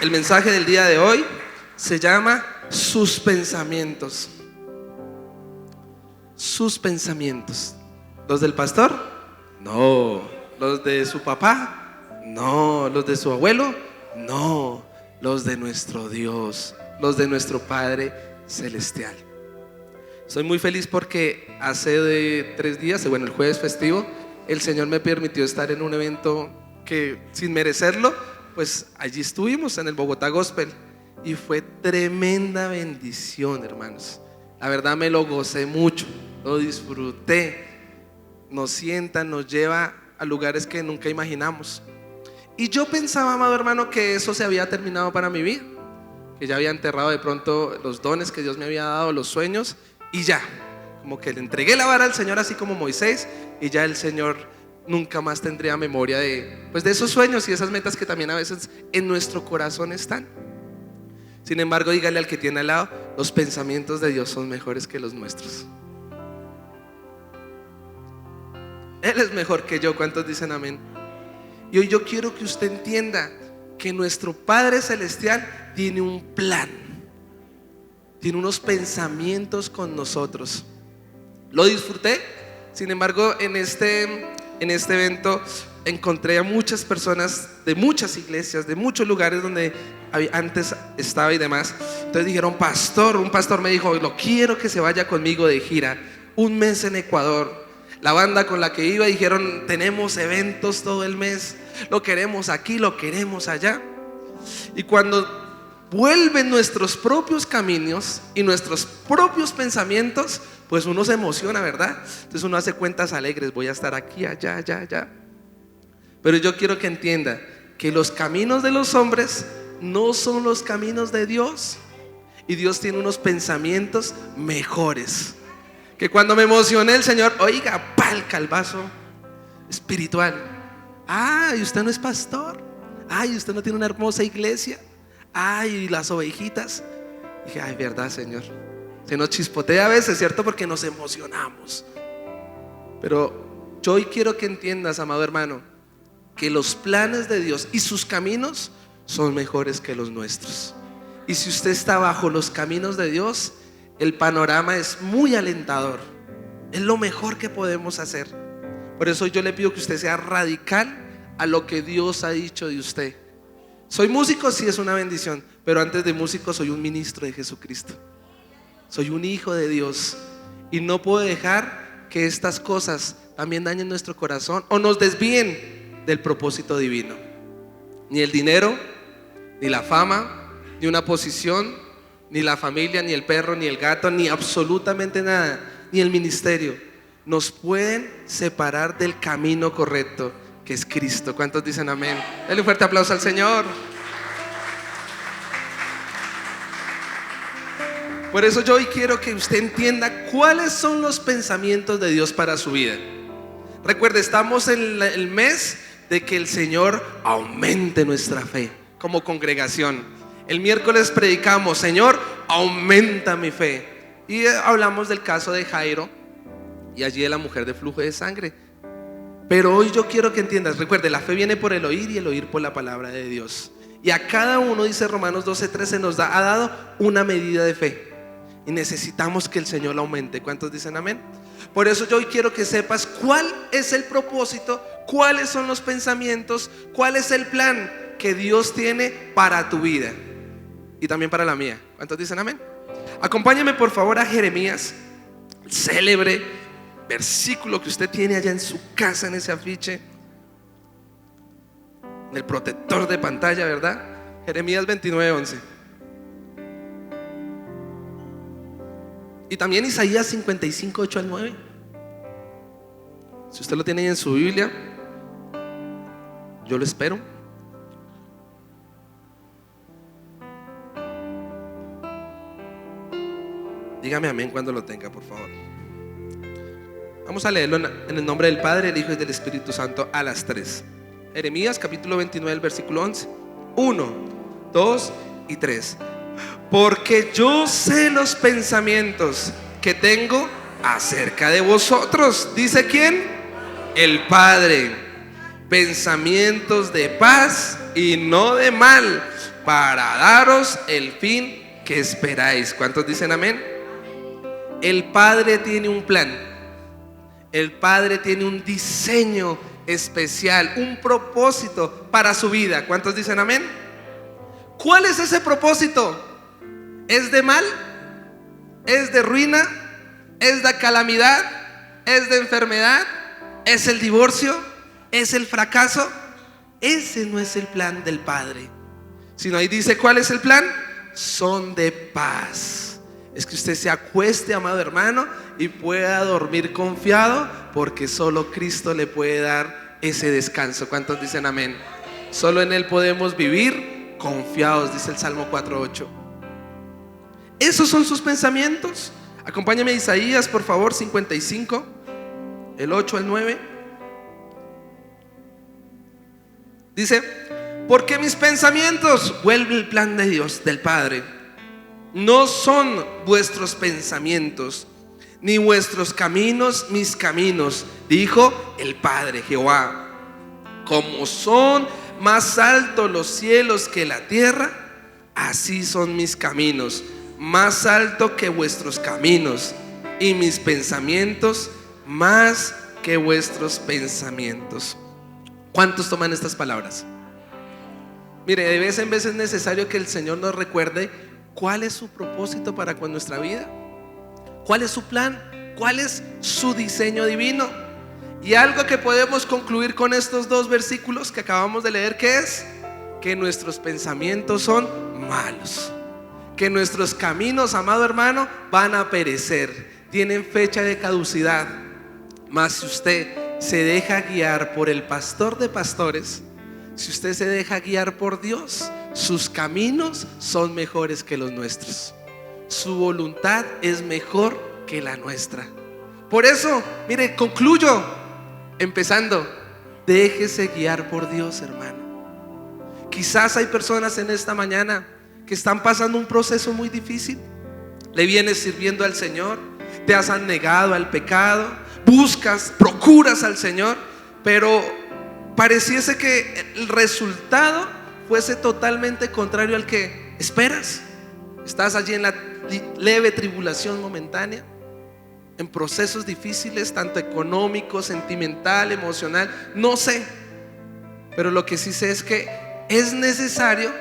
El mensaje del día de hoy se llama Sus pensamientos. Sus pensamientos. ¿Los del pastor? No. ¿Los de su papá? No. ¿Los de su abuelo? No. Los de nuestro Dios, los de nuestro Padre Celestial. Soy muy feliz porque hace 3 días, el jueves festivo, el Señor me permitió estar en un evento que, sin merecerlo, pues allí estuvimos en el Bogotá Gospel y fue tremenda bendición, hermanos. La verdad me lo gocé mucho, lo disfruté. Nos sienta, nos lleva a lugares que nunca imaginamos. Y yo pensaba, amado hermano, que eso se había terminado para mi vida, que ya había enterrado de pronto los dones que Dios me había dado, los sueños, y ya, como que le entregué la vara al Señor así como Moisés, y ya el Señor nunca más tendría memoria de esos sueños y esas metas que también a veces en nuestro corazón están. Sin embargo, dígale al que tiene al lado: los pensamientos de Dios son mejores que los nuestros. Él es mejor que yo. ¿Cuántos dicen amén? Y hoy yo quiero que usted entienda que nuestro Padre Celestial tiene un plan, tiene unos pensamientos con nosotros. Lo disfruté. Sin embargo, en este evento encontré a muchas personas de muchas iglesias, de muchos lugares donde antes estaba y demás. Entonces dijeron: un pastor me dijo: lo quiero que se vaya conmigo de gira, 1 mes en Ecuador. La banda con la que iba dijeron: tenemos eventos todo el mes, lo queremos aquí, lo queremos allá. Y cuando vuelven nuestros propios caminos y nuestros propios pensamientos, pues uno se emociona, ¿verdad? Entonces uno hace cuentas alegres: voy a estar aquí, allá, allá, allá. Pero yo quiero que entienda que los caminos de los hombres no son los caminos de Dios. Y Dios tiene unos pensamientos mejores. Que cuando me emocioné, el Señor, oiga, pal, calvazo espiritual. Ay, usted no es pastor. Ay, usted no tiene una hermosa iglesia. Ay, las ovejitas. Dije: ay, verdad, Señor. Se nos chispotea a veces, ¿cierto? Porque nos emocionamos. Pero yo hoy quiero que entiendas, amado hermano, que los planes de Dios y sus caminos son mejores que los nuestros. Y si usted está bajo los caminos de Dios, el panorama es muy alentador. Es lo mejor que podemos hacer. Por eso yo le pido que usted sea radical a lo que Dios ha dicho de usted. Soy músico, sí, es una bendición, pero antes de músico soy un ministro de Jesucristo. Soy un hijo de Dios. Y no puedo dejar que estas cosas también dañen nuestro corazón o nos desvíen del propósito divino. Ni el dinero, ni la fama, ni una posición, ni la familia, ni el perro, ni el gato, ni absolutamente nada, ni el ministerio nos pueden separar del camino correcto, que es Cristo. ¿Cuántos dicen amén? Denle un fuerte aplauso al Señor. Por eso yo hoy quiero que usted entienda cuáles son los pensamientos de Dios para su vida. Recuerde, estamos en el mes de que el Señor aumente nuestra fe como congregación. El miércoles predicamos: Señor, aumenta mi fe. Y hablamos del caso de Jairo y allí de la mujer de flujo de sangre. Pero hoy yo quiero que entiendas, recuerde, la fe viene por el oír y el oír por la palabra de Dios. Y a cada uno, dice Romanos 12:13, ha dado una medida de fe. Y necesitamos que el Señor la aumente. ¿Cuántos dicen amén? Por eso yo hoy quiero que sepas cuál es el propósito, cuáles son los pensamientos, cuál es el plan que Dios tiene para tu vida y también para la mía. ¿Cuántos dicen amén? Acompáñame por favor a Jeremías, el célebre versículo que usted tiene allá en su casa, en ese afiche, en el protector de pantalla, ¿verdad? Jeremías 29:11. Y también Isaías 55:8 al 9. Si usted lo tiene ahí en su Biblia, yo lo espero. Dígame amén cuando lo tenga, por favor. Vamos a leerlo en el nombre del Padre, del Hijo y del Espíritu Santo a las 3. Jeremías capítulo 29, el versículo 11. 1, 2 y 3. Porque yo sé los pensamientos que tengo acerca de vosotros. ¿Dice quién? El Padre. Pensamientos de paz y no de mal, para daros el fin que esperáis. ¿Cuántos dicen amén? El Padre tiene un plan. El Padre tiene un diseño especial, un propósito para su vida. ¿Cuántos dicen amén? ¿Cuál es ese propósito? ¿Es de mal? ¿Es de ruina? ¿Es de calamidad? ¿Es de enfermedad? ¿Es el divorcio? ¿Es el fracaso? Ese no es el plan del Padre. Sino ahí dice, ¿cuál es el plan? Son de paz. Es que usted se acueste, amado hermano, y pueda dormir confiado, porque solo Cristo le puede dar ese descanso. ¿Cuántos dicen amén? Solo en Él podemos vivir confiados, dice el Salmo 4:8. Esos son sus pensamientos. Acompáñame a Isaías, por favor, 55, el 8 al 9. Dice, porque mis pensamientos, vuelve el plan de Dios, del Padre, no son vuestros pensamientos, ni vuestros caminos mis caminos, dijo el Padre Jehová. Como son más altos los cielos que la tierra, así son mis caminos, más alto que vuestros caminos, y mis pensamientos más que vuestros pensamientos. ¿Cuántos toman estas palabras? Mire, de vez en vez es necesario que el Señor nos recuerde cuál es su propósito para con nuestra vida, cuál es su plan, cuál es su diseño divino. Y algo que podemos concluir con estos dos versículos que acabamos de leer, ¿qué es? Que nuestros pensamientos son malos, que nuestros caminos, amado hermano, van a perecer, tienen fecha de caducidad. Mas si usted se deja guiar por el pastor de pastores, si usted se deja guiar por Dios, sus caminos son mejores que los nuestros. Su voluntad es mejor que la nuestra. Por eso, mire, concluyo empezando, déjese guiar por Dios, hermano. Quizás hay personas en esta mañana que están pasando un proceso muy difícil. Le vienes sirviendo al Señor, te has negado al pecado, buscas, procuras al Señor, pero pareciese que el resultado fuese totalmente contrario al que esperas. Estás allí en la leve tribulación momentánea, en procesos difíciles, tanto económico, sentimental, emocional, no sé. Pero lo que sí sé es que es necesario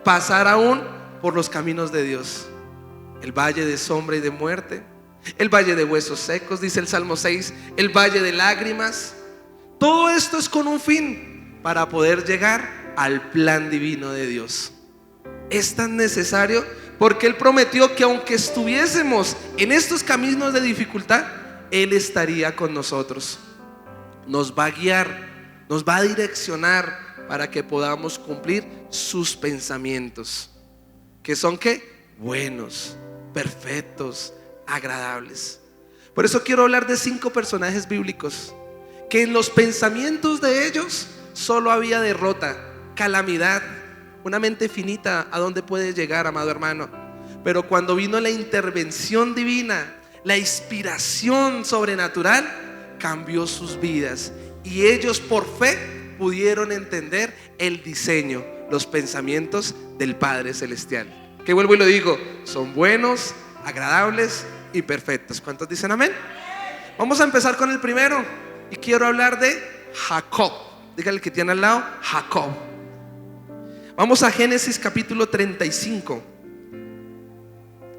pasar aún por los caminos de Dios. El valle de sombra y de muerte, el valle de huesos secos, dice el Salmo 6, el valle de lágrimas. Todo esto es con un fin, para poder llegar al plan divino de Dios. Es tan necesario porque Él prometió que aunque estuviésemos en estos caminos de dificultad, Él estaría con nosotros. Nos va a guiar, nos va a direccionar para que podamos cumplir sus pensamientos, que son ¿qué? Buenos, perfectos, agradables. Por eso quiero hablar de 5 personajes bíblicos que en los pensamientos de ellos solo había derrota, calamidad. Una mente finita, ¿a dónde puede llegar, amado hermano? Pero cuando vino la intervención divina, la inspiración sobrenatural, cambió sus vidas. Y ellos por fe pudieron entender el diseño, los pensamientos del Padre Celestial. Que vuelvo y lo digo, son buenos, agradables y perfectos. ¿Cuántos dicen amén? Vamos a empezar con el primero. Y quiero hablar de Jacob. Dígale que tiene al lado, Jacob. Vamos a Génesis capítulo 35.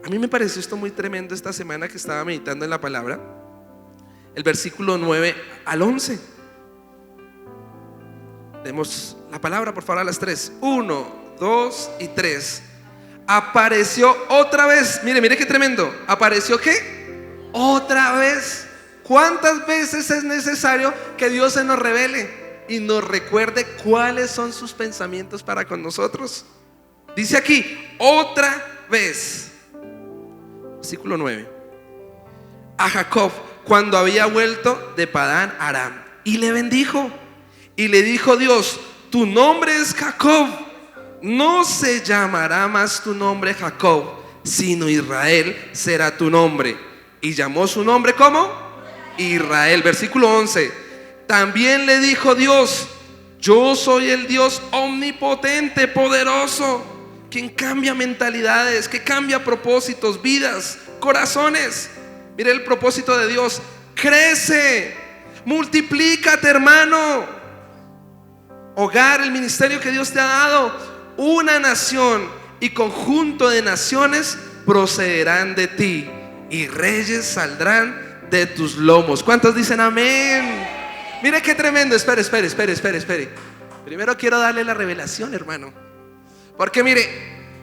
A mí me pareció esto muy tremendo esta semana que estaba meditando en la palabra. El versículo 9 al 11. Demos la palabra por favor a las 3. 1, 2 y 3. Apareció otra vez. Mire qué tremendo. ¿Apareció qué? Otra vez. ¿Cuántas veces es necesario que Dios se nos revele y nos recuerde cuáles son sus pensamientos para con nosotros? Dice aquí, otra vez. Versículo 9. A Jacob, cuando había vuelto de Padán Aram, y le bendijo. Y le dijo Dios, tu nombre es Jacob, no se llamará más tu nombre Jacob, sino Israel será tu nombre. Y llamó su nombre ¿cómo? Israel. Versículo 11. También le dijo Dios, yo soy el Dios omnipotente, poderoso, quien cambia mentalidades, que cambia propósitos, vidas, corazones. Mire el propósito de Dios: crece, multiplícate, hermano. Hogar, el ministerio que Dios te ha dado, una nación y conjunto de naciones procederán de ti, y reyes saldrán de tus lomos. ¿Cuántos dicen amén? Mire qué tremendo. Espere. Primero quiero darle la revelación, hermano, porque mire,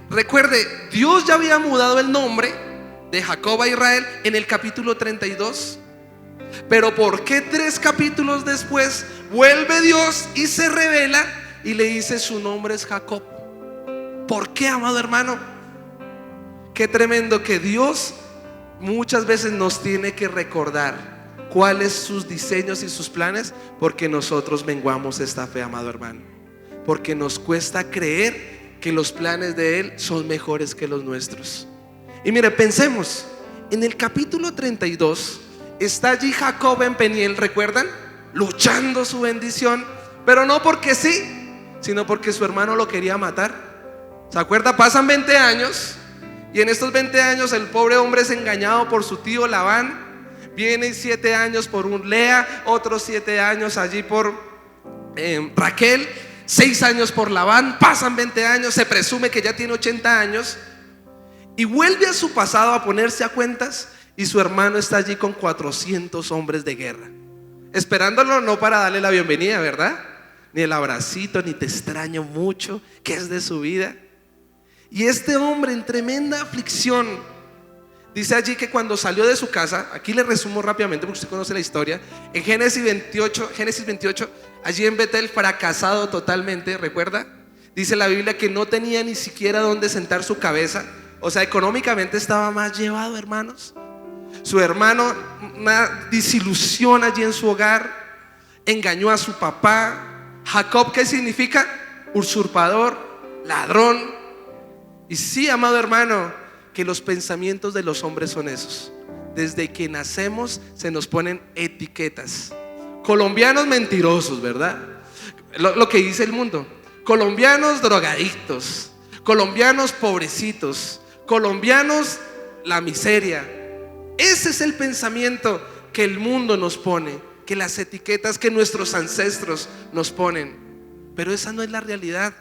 recuerde, Dios ya había mudado el nombre de Jacob a Israel en el capítulo 32. Pero ¿por qué 3 capítulos después vuelve Dios y se revela y le dice su nombre es Jacob? ¿Por qué, amado hermano? Qué tremendo que Dios muchas veces nos tiene que recordar cuáles sus diseños y sus planes, porque nosotros menguamos esta fe, amado hermano, porque nos cuesta creer que los planes de Él son mejores que los nuestros. Y mire, pensemos, en el capítulo 32 está allí Jacob en Peniel, ¿recuerdan? Luchando su bendición, pero no porque sí, sino porque su hermano lo quería matar. ¿Se acuerda? Pasan 20 años y en estos 20 años el pobre hombre es engañado por su tío Labán. Vienen 7 años por un Lea, otros 7 años allí por Raquel, 6 años por Labán. Pasan 20 años, se presume que ya tiene 80 años y vuelve a su pasado a ponerse a cuentas, y su hermano está allí con 400 hombres de guerra, esperándolo, no para darle la bienvenida, ¿verdad? Ni el abracito, ni te extraño mucho, ¿qué es de su vida? Y este hombre en tremenda aflicción, dice allí que cuando salió de su casa, aquí le resumo rápidamente porque usted conoce la historia, en Génesis 28, allí en Betel, fracasado totalmente, ¿recuerda? Dice la Biblia que no tenía ni siquiera dónde sentar su cabeza, o sea, económicamente estaba más llevado, hermanos. Su hermano, una desilusión allí en su hogar, engañó a su papá. Jacob, ¿qué significa? Usurpador, ladrón. Y sí, amado hermano, que los pensamientos de los hombres son esos. Desde que nacemos se nos ponen etiquetas. Colombianos mentirosos, ¿verdad? Lo que dice el mundo. Colombianos drogadictos, colombianos pobrecitos, colombianos la miseria. Ese es el pensamiento que el mundo nos pone, que las etiquetas que nuestros ancestros nos ponen. Pero esa no es la realidad.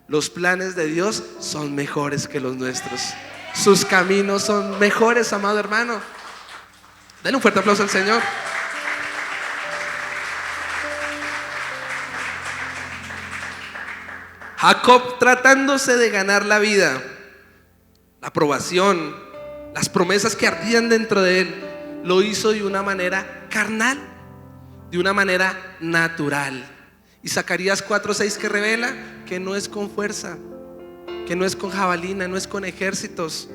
Los planes de Dios son mejores que los nuestros. Sus caminos son mejores, amado hermano. Denle un fuerte aplauso al Señor. Jacob, tratándose de ganar la vida, la aprobación, las promesas que ardían dentro de él, lo hizo de una manera carnal, de una manera natural. Y Zacarías 4:6 que revela que no es con fuerza, que no es con jabalina, no es con ejércitos.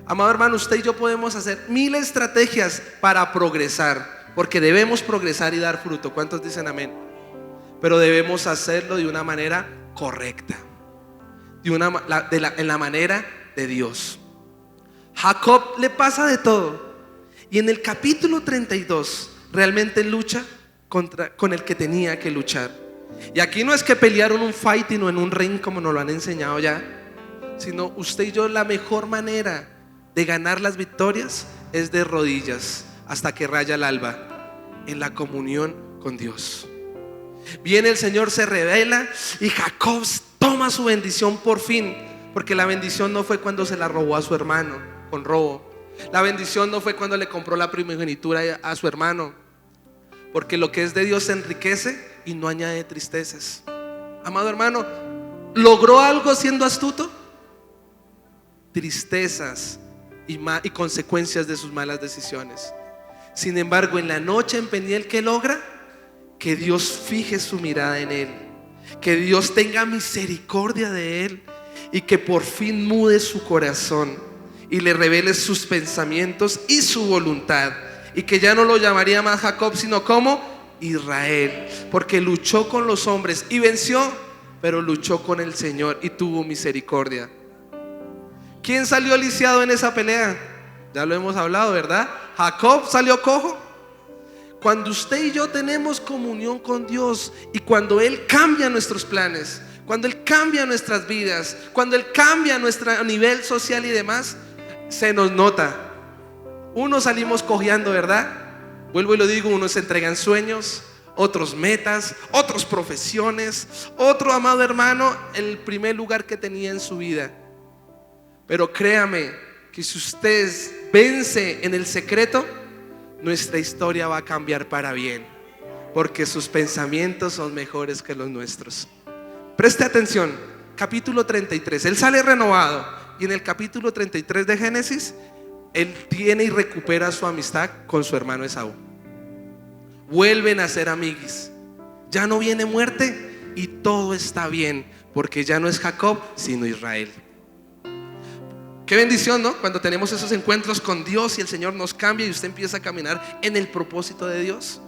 Amado hermano, usted y yo podemos hacer 1000 estrategias para progresar, porque debemos progresar y dar fruto. ¿Cuántos dicen amén? Pero debemos hacerlo de una manera correcta, en la manera de Dios. Jacob le pasa de todo, y en el capítulo 32 realmente lucha con el que tenía que luchar. Y aquí no es que pelearon un fighting o en un ring como nos lo han enseñado ya, sino usted y yo, la mejor manera de ganar las victorias es de rodillas hasta que raya el alba, en la comunión con Dios. Viene el Señor, se revela y Jacob toma su bendición por fin, porque la bendición no fue cuando se la robó a su hermano con robo. La bendición no fue cuando le compró la primogenitura a su hermano, porque lo que es de Dios se enriquece y no añade tristezas. Amado hermano, ¿logró algo siendo astuto? Tristezas y consecuencias de sus malas decisiones. Sin embargo, en la noche en Peniel, ¿qué logra? Que Dios fije su mirada en él, que Dios tenga misericordia de él y que por fin mude su corazón y le revele sus pensamientos y su voluntad, y que ya no lo llamaría más Jacob, sino como Israel, porque luchó con los hombres y venció, pero luchó con el Señor y tuvo misericordia. ¿Quién salió lisiado en esa pelea? Ya lo hemos hablado, ¿verdad? Jacob salió cojo. Cuando usted y yo tenemos comunión con Dios y cuando Él cambia nuestros planes, cuando Él cambia nuestras vidas, cuando Él cambia nuestro nivel social y demás, se nos nota. Unos salimos cojeando, ¿verdad? Vuelvo y lo digo, unos se entregan sueños, otros metas, otros profesiones, otro, amado hermano, el primer lugar que tenía en su vida. Pero créame que si usted vence en el secreto, nuestra historia va a cambiar para bien, porque sus pensamientos son mejores que los nuestros. Preste atención, capítulo 33, él sale renovado, y en el capítulo 33 de Génesis, él tiene y recupera su amistad con su hermano Esaú. Vuelven a ser amiguis, ya no viene muerte y todo está bien, porque ya no es Jacob sino Israel. Qué bendición, ¿no? Cuando tenemos esos encuentros con Dios y el Señor nos cambia y usted empieza a caminar en el propósito de Dios.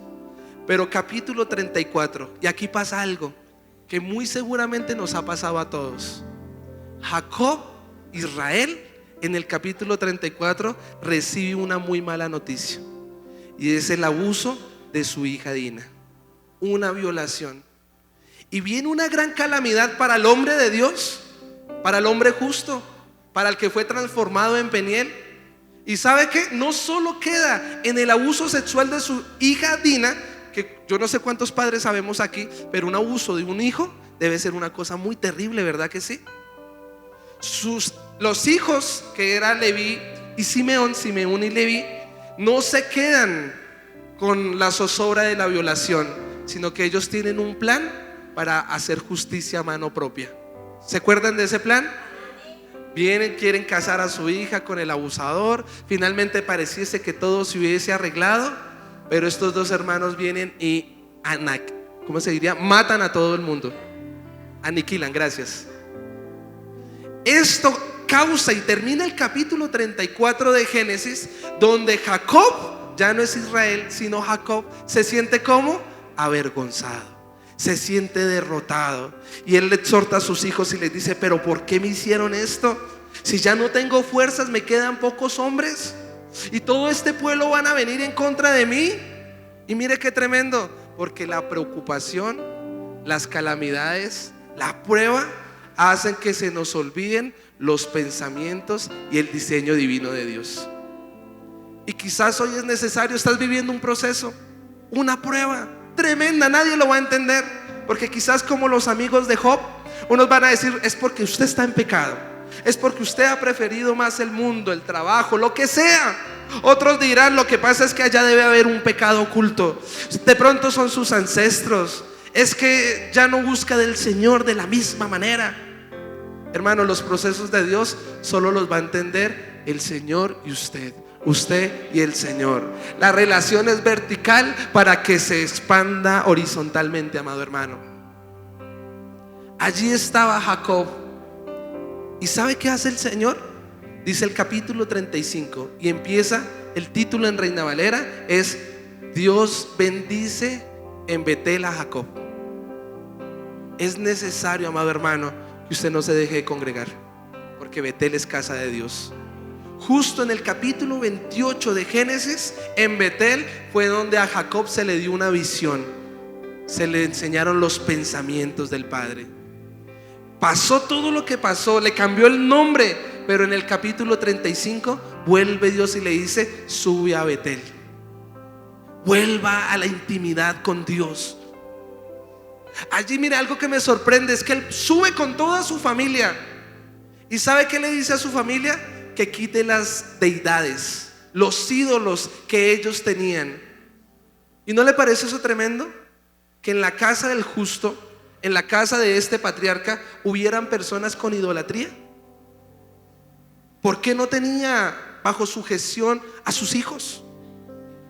Pero capítulo 34, y aquí pasa algo que muy seguramente nos ha pasado a todos. Jacob, Israel, en el capítulo 34 recibe una muy mala noticia, y es el abuso de su hija Dina, una violación. Y viene una gran calamidad para el hombre de Dios, para el hombre justo, para el que fue transformado en Peniel. Y ¿sabe qué? No solo queda en el abuso sexual de su hija Dina, que yo no sé cuántos padres sabemos aquí, pero un abuso de un hijo debe ser una cosa muy terrible, ¿verdad que sí? Los hijos, que eran Leví y Simeón y Leví, no se quedan con la zozobra de la violación, sino que ellos tienen un plan para hacer justicia a mano propia. ¿Se acuerdan de ese plan? Vienen, quieren casar a su hija con el abusador. Finalmente pareciese que todo se hubiese arreglado, pero estos dos hermanos vienen y ¿cómo se diría? Matan a todo el mundo. Aniquilan, gracias. Esto causa y termina el capítulo 34 de Génesis, donde Jacob, ya no es Israel sino Jacob, se siente como avergonzado, se siente derrotado, y él le exhorta a sus hijos y les dice: pero ¿por qué me hicieron esto? Si ya no tengo fuerzas, me quedan pocos hombres y todo este pueblo van a venir en contra de mí. Y mire qué tremendo, porque la preocupación, las calamidades, la prueba hacen que se nos olviden los pensamientos y el diseño divino de Dios. Y quizás hoy es necesario, estás viviendo un proceso, una prueba tremenda, nadie lo va a entender, porque quizás como los amigos de Job, unos van a decir: es porque usted está en pecado, es porque usted ha preferido más el mundo, el trabajo, lo que sea. Otros dirán: lo que pasa es que allá debe haber un pecado oculto, de pronto son sus ancestros, es que ya no busca del Señor de la misma manera. Hermano, los procesos de Dios solo los va a entender el Señor y usted y el Señor. La relación es vertical para que se expanda horizontalmente, amado hermano. Allí estaba Jacob, y ¿sabe qué hace el Señor? Dice el capítulo 35, y empieza el título en Reina Valera, es: Dios bendice en Betel a Jacob. Es necesario, amado hermano, que usted no se deje de congregar, porque Betel es casa de Dios. Justo en el capítulo 28 de Génesis, en Betel fue donde a Jacob se le dio una visión, se le enseñaron los pensamientos del Padre. Pasó todo lo que pasó, le cambió el nombre, pero en el capítulo 35 vuelve Dios y le dice: sube a Betel, vuelva a la intimidad con Dios. Allí, mire, algo que me sorprende es que él sube con toda su familia. ¿Y sabe qué le dice a su familia? Que quite las deidades, los ídolos que ellos tenían. ¿Y no le parece eso tremendo? Que en la casa del justo, en la casa de este patriarca, hubieran personas con idolatría. ¿Por qué no tenía bajo sujeción a sus hijos?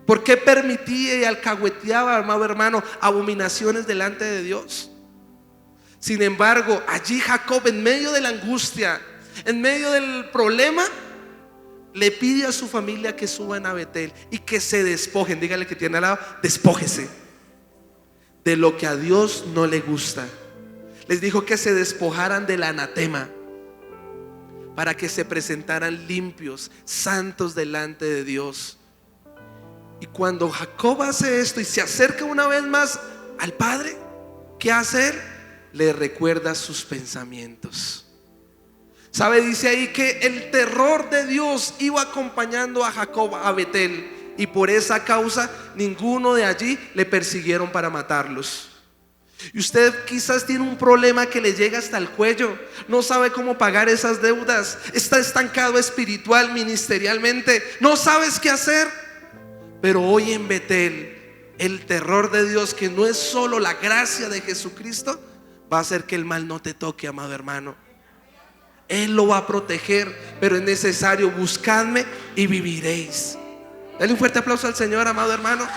¿Por qué permitía y alcahueteaba, amado hermano, abominaciones delante de Dios? Sin embargo, allí Jacob, en medio de la angustia, en medio del problema, le pide a su familia que suban a Betel y que se despojen. Dígale que tiene al lado: despójese de lo que a Dios no le gusta. Les dijo que se despojaran del anatema, para que se presentaran limpios, santos delante de Dios. Y cuando Jacob hace esto y se acerca una vez más al Padre, ¿qué hace él? le recuerda sus pensamientos. ¿Sabe? Dice ahí que el terror de Dios iba acompañando a Jacob a Betel, y por esa causa ninguno de allí le persiguieron para matarlos. Y usted quizás tiene un problema que le llega hasta el cuello, no sabe cómo pagar esas deudas, está estancado espiritual, ministerialmente, no sabes qué hacer. Pero hoy en Betel, el terror de Dios, que no es solo la gracia de Jesucristo, va a hacer que el mal no te toque, amado hermano. Él lo va a proteger, pero es necesario: buscadme y viviréis. Dale un fuerte aplauso al Señor, amado hermano.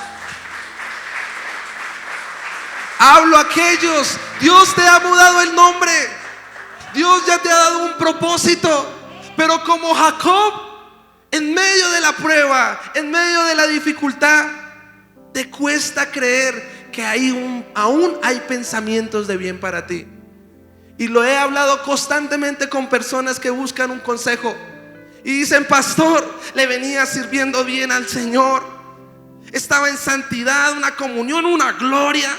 Hablo a aquellos, Dios te ha mudado el nombre, Dios ya te ha dado un propósito, pero como Jacob, en medio de la prueba, en medio de la dificultad, te cuesta creer que aún hay pensamientos de bien para ti. Y lo he hablado constantemente con personas que buscan un consejo y dicen: pastor, le venía sirviendo bien al Señor, estaba en santidad, una comunión, una gloria,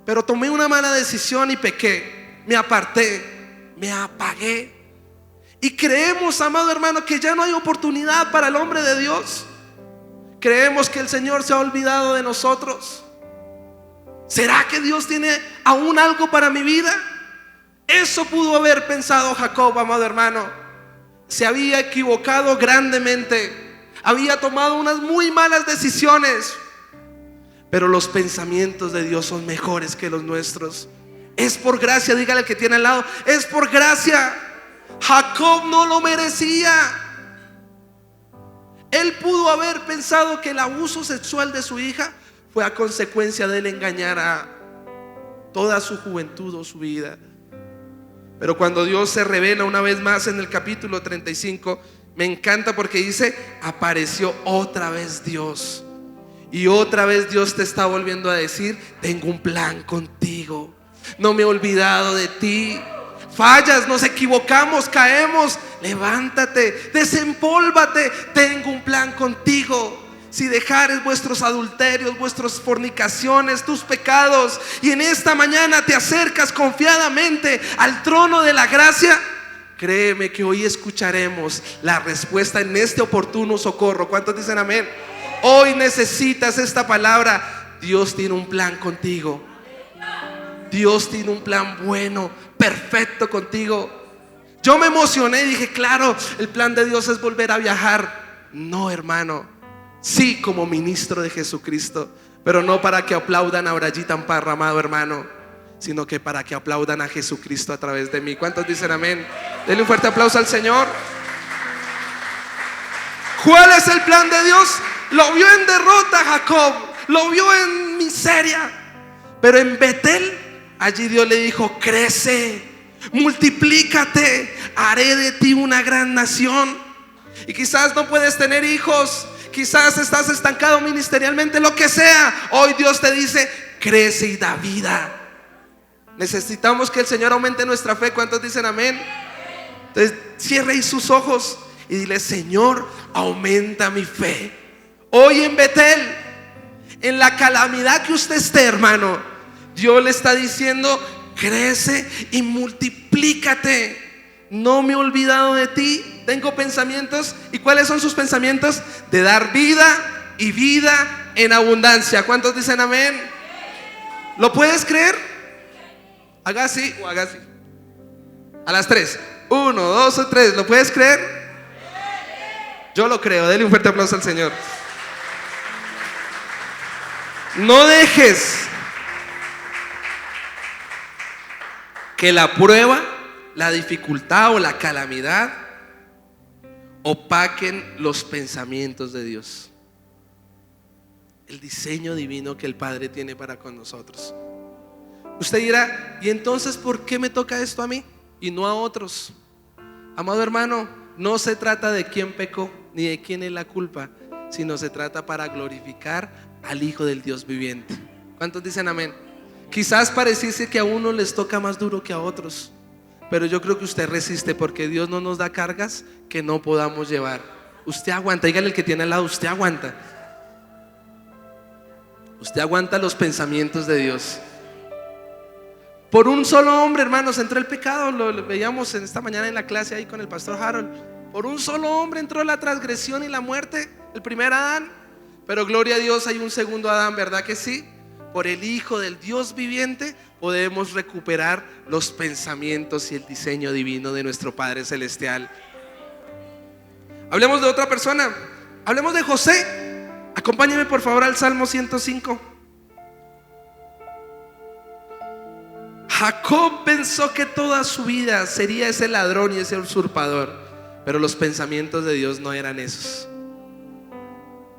pero tomé una mala decisión y pequé, me aparté, me apagué. Y creemos, amado hermano, que ya no hay oportunidad para el hombre de Dios. Creemos que el Señor se ha olvidado de nosotros. ¿Será que Dios tiene aún algo para mi vida? Eso pudo haber pensado Jacob, amado hermano. Se había equivocado grandemente, había tomado unas muy malas decisiones, pero los pensamientos de Dios son mejores que los nuestros. Es por gracia, dígale al que tiene al lado: es por gracia. Jacob no lo merecía. Él pudo haber pensado que el abuso sexual de su hija fue a consecuencia de él engañar a toda su juventud o su vida. Pero cuando Dios se revela una vez más en el capítulo 35, me encanta porque dice: apareció otra vez Dios. Y otra vez Dios te está volviendo a decir: tengo un plan contigo, no me he olvidado de ti. Fallas, nos equivocamos, caemos, levántate, desempólvate, tengo un plan contigo. Si dejares vuestros adulterios, vuestras fornicaciones, tus pecados, y en esta mañana te acercas confiadamente al trono de la gracia, créeme que hoy escucharemos la respuesta en este oportuno socorro. ¿Cuántos dicen amén? Hoy necesitas esta palabra. Dios tiene un plan contigo. Dios tiene un plan bueno, perfecto contigo. Yo me emocioné y dije: claro, el plan de Dios es volver a viajar. No, hermano. Sí, como ministro de Jesucristo, pero no para que aplaudan a Brayita Amparra, amado hermano, sino que para que aplaudan a Jesucristo a través de mí. ¿Cuántos dicen amén? Denle un fuerte aplauso al Señor. ¿Cuál es el plan de Dios? Lo vio en derrota Jacob, lo vio en miseria, pero en Betel, allí Dios le dijo: crece, multiplícate, haré de ti una gran nación. Y quizás no puedes tener hijos, quizás estás estancado ministerialmente, lo que sea. Hoy Dios te dice: crece y da vida. Necesitamos que el Señor aumente nuestra fe. ¿Cuántos dicen amén? Entonces cierre sus ojos y dile: Señor, aumenta mi fe. Hoy en Betel, en la calamidad que usted esté, hermano, Dios le está diciendo: crece y multiplícate. No me he olvidado de ti. Tengo pensamientos. ¿Y cuáles son sus pensamientos? De dar vida y vida en abundancia. ¿Cuántos dicen amén? ¿Lo puedes creer? Haga así o haga así. A las 3. 1, 2 o 3. ¿Lo puedes creer? Yo lo creo. Dele un fuerte aplauso al Señor. No dejes que la prueba, la dificultad o la calamidad opaquen los pensamientos de Dios, el diseño divino que el Padre tiene para con nosotros. Usted dirá: ¿y entonces por qué me toca esto a mí y no a otros? Amado hermano, no se trata de quién pecó ni de quién es la culpa, sino se trata para glorificar al Hijo del Dios viviente. ¿Cuántos dicen amén? Quizás pareciese que a uno les toca más duro que a otros, pero yo creo que usted resiste, porque Dios no nos da cargas que no podamos llevar. Usted aguanta. Dígale al que tiene al lado: usted aguanta. Usted aguanta los pensamientos de Dios. Por un solo hombre, hermanos, entró el pecado. Lo veíamos en esta mañana en la clase ahí con el pastor Harold. Por un solo hombre entró la transgresión y la muerte, el primer Adán. Pero gloria a Dios, hay un segundo Adán, ¿verdad que sí? Por el Hijo del Dios viviente podemos recuperar los pensamientos y el diseño divino de nuestro Padre Celestial. Hablemos de otra persona. Hablemos de José. Acompáñeme por favor al Salmo 105. Jacob pensó que toda su vida sería ese ladrón y ese usurpador, pero los pensamientos de Dios no eran esos.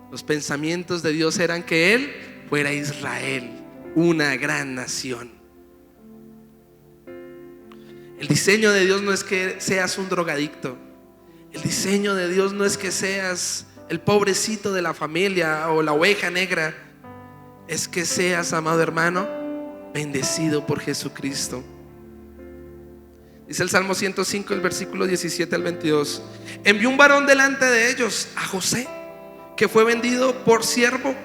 Los pensamientos de Dios eran que él fuera Israel, una gran nación. El diseño de Dios no es que seas un drogadicto. El diseño de Dios no es que seas el pobrecito de la familia o la oveja negra. Es que seas, amado hermano, bendecido por Jesucristo. Dice el Salmo 105, el versículo 17 al 22: envió un varón delante de ellos, a José, que fue vendido por siervo.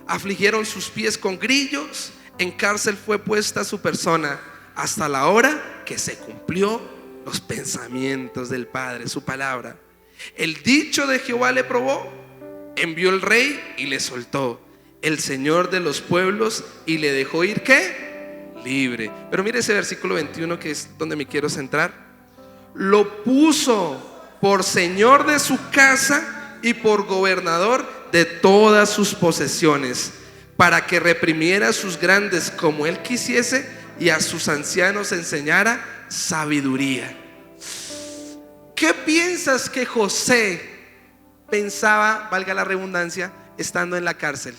Afligieron sus pies con grillos, en cárcel fue puesta su persona, hasta la hora que se cumplió los pensamientos del Padre, su palabra. El dicho de Jehová le probó, envió el rey y le soltó, el Señor de los pueblos, y le dejó ir, ¿qué? Libre. Pero mire ese versículo 21, que es donde me quiero centrar. Lo puso por señor de su casa y por gobernador de todas sus posesiones, para que reprimiera a sus grandes como él quisiese, y a sus ancianos enseñara sabiduría. ¿Qué piensas que José pensaba, valga la redundancia, estando en la cárcel?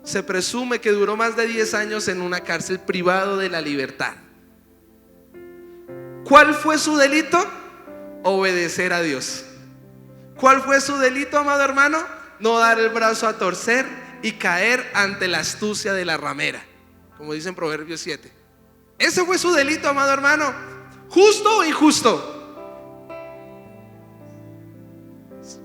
Se presume que duró más de 10 años en una cárcel, privado de la libertad. ¿Cuál fue su delito? Obedecer a Dios. ¿Cuál fue su delito, amado hermano? No dar el brazo a torcer y caer ante la astucia de la ramera, como dice en Proverbios 7. Ese fue su delito, amado hermano. ¿Justo o injusto?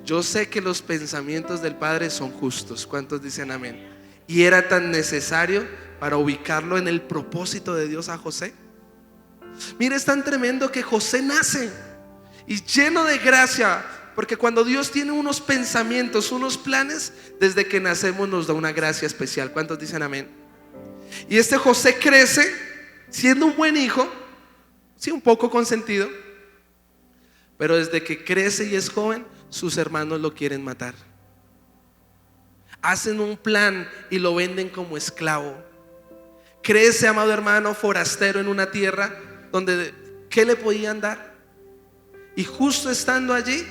Yo sé que los pensamientos del Padre son justos. ¿Cuántos dicen amén? Y era tan necesario para ubicarlo en el propósito de Dios a José. Mire, es tan tremendo que José nace y lleno de gracia, porque cuando Dios tiene unos pensamientos, unos planes, desde que nacemos nos da una gracia especial. ¿Cuántos dicen amén? Y este José crece siendo un buen hijo, sí, un poco consentido, pero desde que crece y es joven, sus hermanos lo quieren matar. Hacen un plan y lo venden como esclavo. Crece, amado hermano, forastero en una tierra donde ¿qué le podían dar? Y justo estando allí,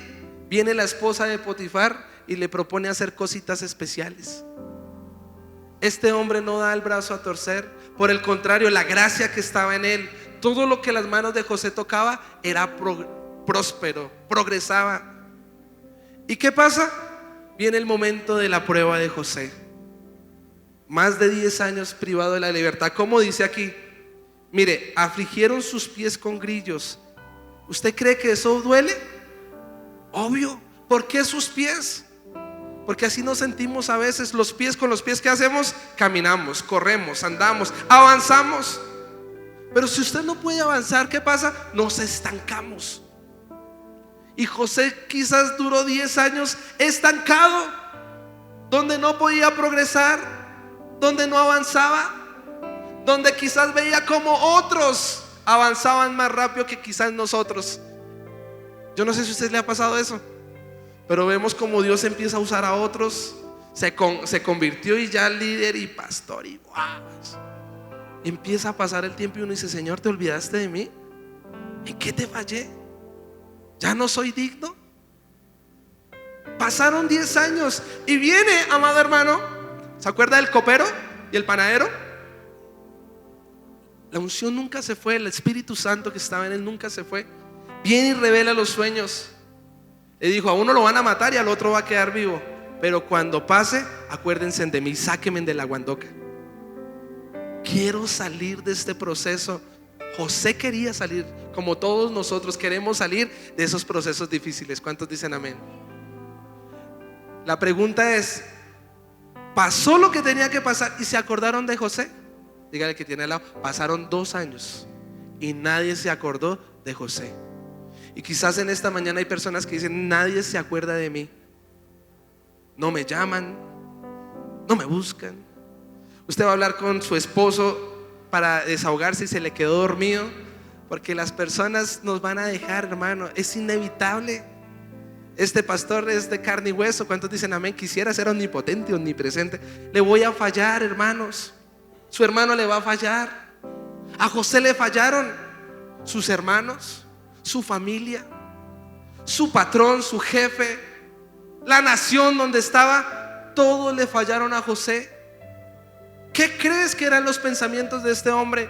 viene la esposa de Potifar y le propone hacer cositas especiales. Este hombre no da el brazo a torcer. Por el contrario, la gracia que estaba en él, todo lo que las manos de José tocaba era próspero, progresaba. ¿Y qué pasa? Viene el momento de la prueba de José. Más de 10 años privado de la libertad. ¿Cómo dice aquí? Mire, afligieron sus pies con grillos. ¿Usted cree que eso duele? Obvio. ¿Por qué sus pies? Porque así nos sentimos a veces. Los pies, con los pies, ¿qué hacemos? Caminamos, corremos, andamos, avanzamos. Pero si usted no puede avanzar, ¿qué pasa? Nos estancamos. Y José quizás duró 10 años estancado, donde no podía progresar, donde no avanzaba, donde quizás veía como otros avanzaban más rápido que quizás nosotros. Yo no sé si a usted le ha pasado eso, pero vemos como Dios empieza a usar a otros. Se convirtió y ya líder y pastor y wow. Empieza a pasar el tiempo y uno dice: Señor, ¿te olvidaste de mí? ¿En qué te fallé? ¿Ya no soy digno? Pasaron 10 años y viene, amado hermano, ¿se acuerda del copero y el panadero? La unción nunca se fue, el Espíritu Santo que estaba en él nunca se fue. Viene y revela los sueños. Le dijo: a uno lo van a matar y al otro va a quedar vivo, pero cuando pase, acuérdense de mí, sáquenme de la guandoca. Quiero salir de este proceso. José quería salir, como todos nosotros queremos salir de esos procesos difíciles. ¿Cuántos dicen amén? La pregunta es: ¿pasó lo que tenía que pasar y se acordaron de José? Dígale que tiene al lado, pasaron 2 años y nadie se acordó de José. Y quizás en esta mañana hay personas que dicen: nadie se acuerda de mí, no me llaman, no me buscan. Usted va a hablar con su esposo para desahogarse y se le quedó dormido, porque las personas nos van a dejar, hermano, es inevitable. Este pastor es de carne y hueso. ¿Cuántos dicen amén? Quisiera ser omnipotente, omnipresente. Le voy a fallar, hermanos. Su hermano le va a fallar. A José le fallaron sus hermanos, su familia, su patrón, su jefe, la nación donde estaba. Todos le fallaron a José. ¿Qué crees que eran los pensamientos de este hombre?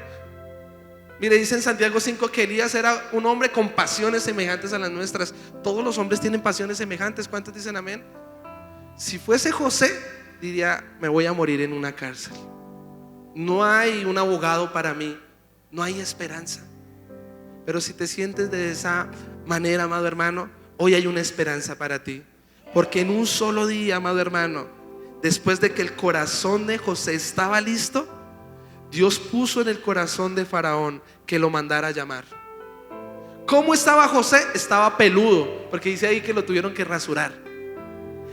Mire, dice en Santiago 5 que Elías era un hombre con pasiones semejantes a las nuestras. Todos los hombres tienen pasiones semejantes. ¿Cuántos dicen amén? Si fuese José, diría: me voy a morir en una cárcel. No hay un abogado para mí, no hay esperanza. Pero si te sientes de esa manera, amado hermano, hoy hay una esperanza para ti. Porque en un solo día, amado hermano, después de que el corazón de José estaba listo, Dios puso en el corazón de Faraón que lo mandara a llamar. ¿Cómo estaba José? Estaba peludo, porque dice ahí que lo tuvieron que rasurar.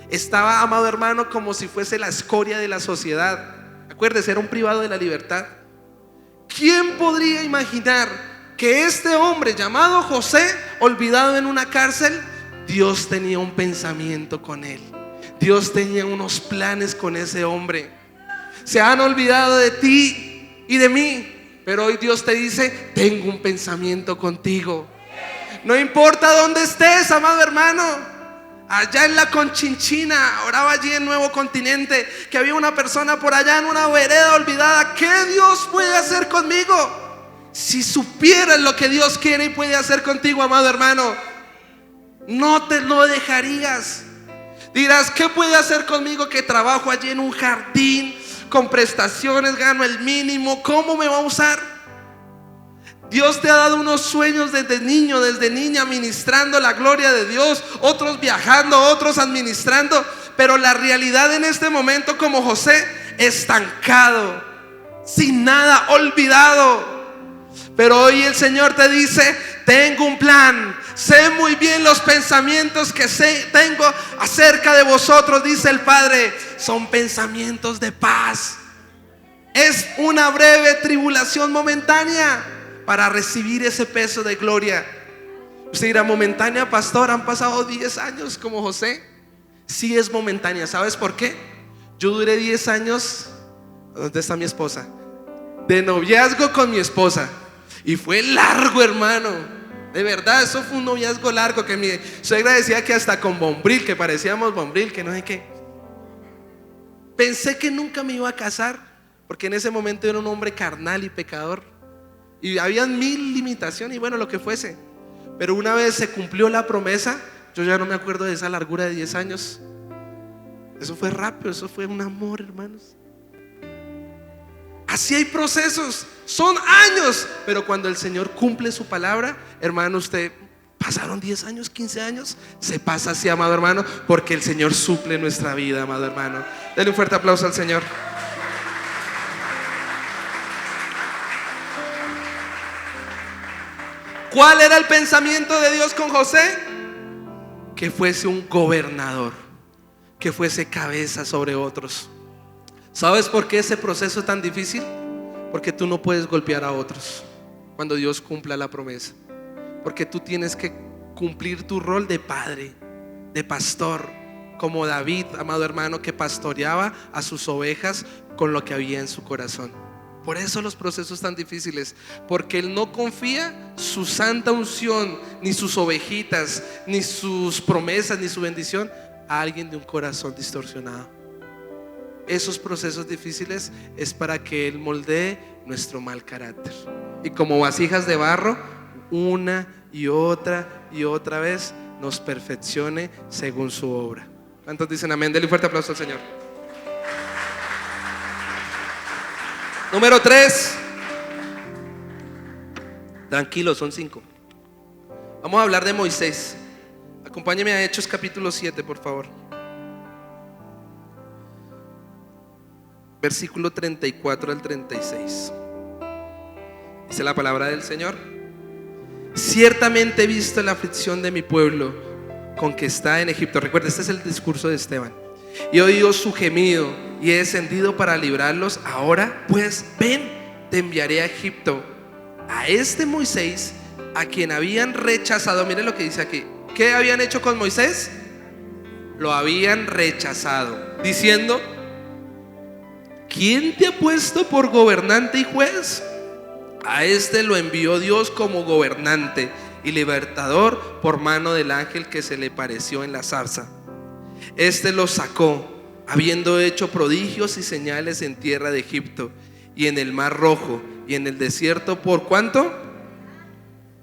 Estaba, amado hermano, como si fuese la escoria de la sociedad. Acuérdese, era un privado de la libertad. ¿Quién podría imaginar que este hombre llamado José, olvidado en una cárcel, Dios tenía un pensamiento con él? Dios tenía unos planes con ese hombre. Se han olvidado de ti y de mí, pero hoy Dios te dice: tengo un pensamiento contigo. No importa dónde estés, amado hermano. Allá en la Conchinchina, oraba allí en Nuevo Continente, que había una persona por allá en una vereda olvidada. ¿Qué Dios puede hacer conmigo? Si supieras lo que Dios quiere y puede hacer contigo, amado hermano, no te lo dejarías. Dirás: ¿qué puede hacer conmigo que trabajo allí en un jardín con prestaciones, gano el mínimo? ¿Cómo me va a usar? Dios te ha dado unos sueños desde niño, desde niña, ministrando la gloria de Dios, otros viajando, otros administrando, pero la realidad en este momento, como José, estancado, sin nada, olvidado. Pero hoy el Señor te dice: tengo un plan, sé muy bien los pensamientos que tengo acerca de vosotros, dice el Padre, son pensamientos de paz. Es una breve tribulación momentánea para recibir ese peso de gloria. Usted dirá: momentánea, pastor, han pasado 10 años como José. Sí, es momentánea. ¿Sabes por qué? Yo duré 10 años. ¿Dónde está mi esposa? De noviazgo con mi esposa. Y fue largo, hermano. De verdad, eso fue un noviazgo largo, que mi suegra decía que hasta con Bombril, que parecíamos Bombril, que no sé qué. Pensé que nunca me iba a casar, porque en ese momento era un hombre carnal y pecador, y habían 1000 limitaciones y bueno, lo que fuese. Pero una vez se cumplió la promesa, yo ya no me acuerdo de esa largura de 10 años. Eso fue rápido, eso fue un amor, hermanos. Así hay procesos, son años, pero cuando el Señor cumple su palabra, hermano, usted pasaron 10 años, 15 años, se pasa así, amado hermano, porque el Señor suple nuestra vida, amado hermano. Denle un fuerte aplauso al Señor. ¿Cuál era el pensamiento de Dios con José? Que fuese un gobernador, que fuese cabeza sobre otros. ¿Sabes por qué ese proceso es tan difícil? Porque tú no puedes golpear a otros cuando Dios cumpla la promesa. Porque tú tienes que cumplir tu rol de padre, de pastor, como David, amado hermano, que pastoreaba a sus ovejas con lo que había en su corazón. Por eso los procesos tan difíciles, porque él no confía su santa unción, ni sus ovejitas, ni sus promesas, ni su bendición a alguien de un corazón distorsionado. Esos procesos difíciles es para que él moldee nuestro mal carácter, y como vasijas de barro, una y otra vez nos perfeccione según su obra. ¿Cuántos dicen amén? Denle un fuerte aplauso al Señor. Número 3. Tranquilo, son 5. Vamos a hablar de Moisés. Acompáñeme a Hechos capítulo 7, por favor. versículo 34 al 36. Dice la palabra del Señor: ciertamente he visto la aflicción de mi pueblo con que está en Egipto. Recuerda, este es el discurso de Esteban. Y he oído su gemido y he descendido para librarlos. Ahora pues ven, te enviaré a Egipto, a este Moisés a quien habían rechazado. Mire lo que dice aquí. ¿Qué habían hecho con Moisés? Lo habían rechazado, diciendo: ¿quién te ha puesto por gobernante y juez? A este lo envió Dios como gobernante y libertador por mano del ángel que se le pareció en la zarza. Este lo sacó, habiendo hecho prodigios y señales en tierra de Egipto y en el mar Rojo y en el desierto. ¿Por cuánto?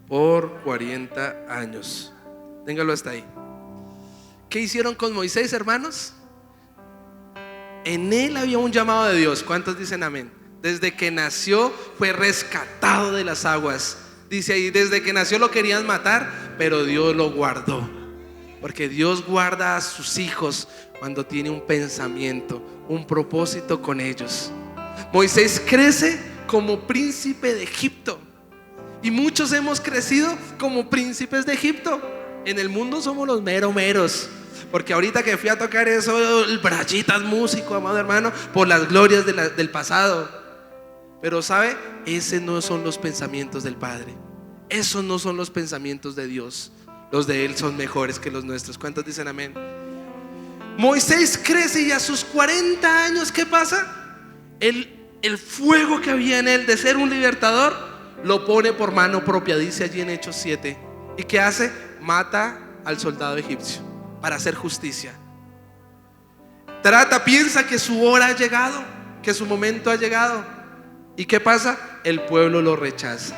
Por 40 años. Téngalo hasta ahí. ¿Qué hicieron con Moisés, hermanos? En él había un llamado de Dios. ¿Cuántos dicen amén? Desde que nació fue rescatado de las aguas. Dice ahí, desde que nació lo querían matar, pero Dios lo guardó. Porque Dios guarda a sus hijos cuando tiene un pensamiento, un propósito con ellos. Moisés crece como príncipe de Egipto. Y muchos hemos crecido como príncipes de Egipto. En el mundo somos los meros. Porque ahorita que fui a tocar eso, el brayitas músico, amado hermano, por las glorias del pasado. Pero ¿sabe? Esos no son los pensamientos del Padre. Esos no son los pensamientos de Dios. Los de Él son mejores que los nuestros. ¿Cuántos dicen amén? Moisés crece y a sus 40 años, ¿qué pasa? El fuego que había en él de ser un libertador, lo pone por mano propia. Dice allí en Hechos 7. ¿Y qué hace? Mata al soldado egipcio para hacer justicia. Piensa que su hora ha llegado, que su momento ha llegado. ¿Y qué pasa? El pueblo lo rechaza,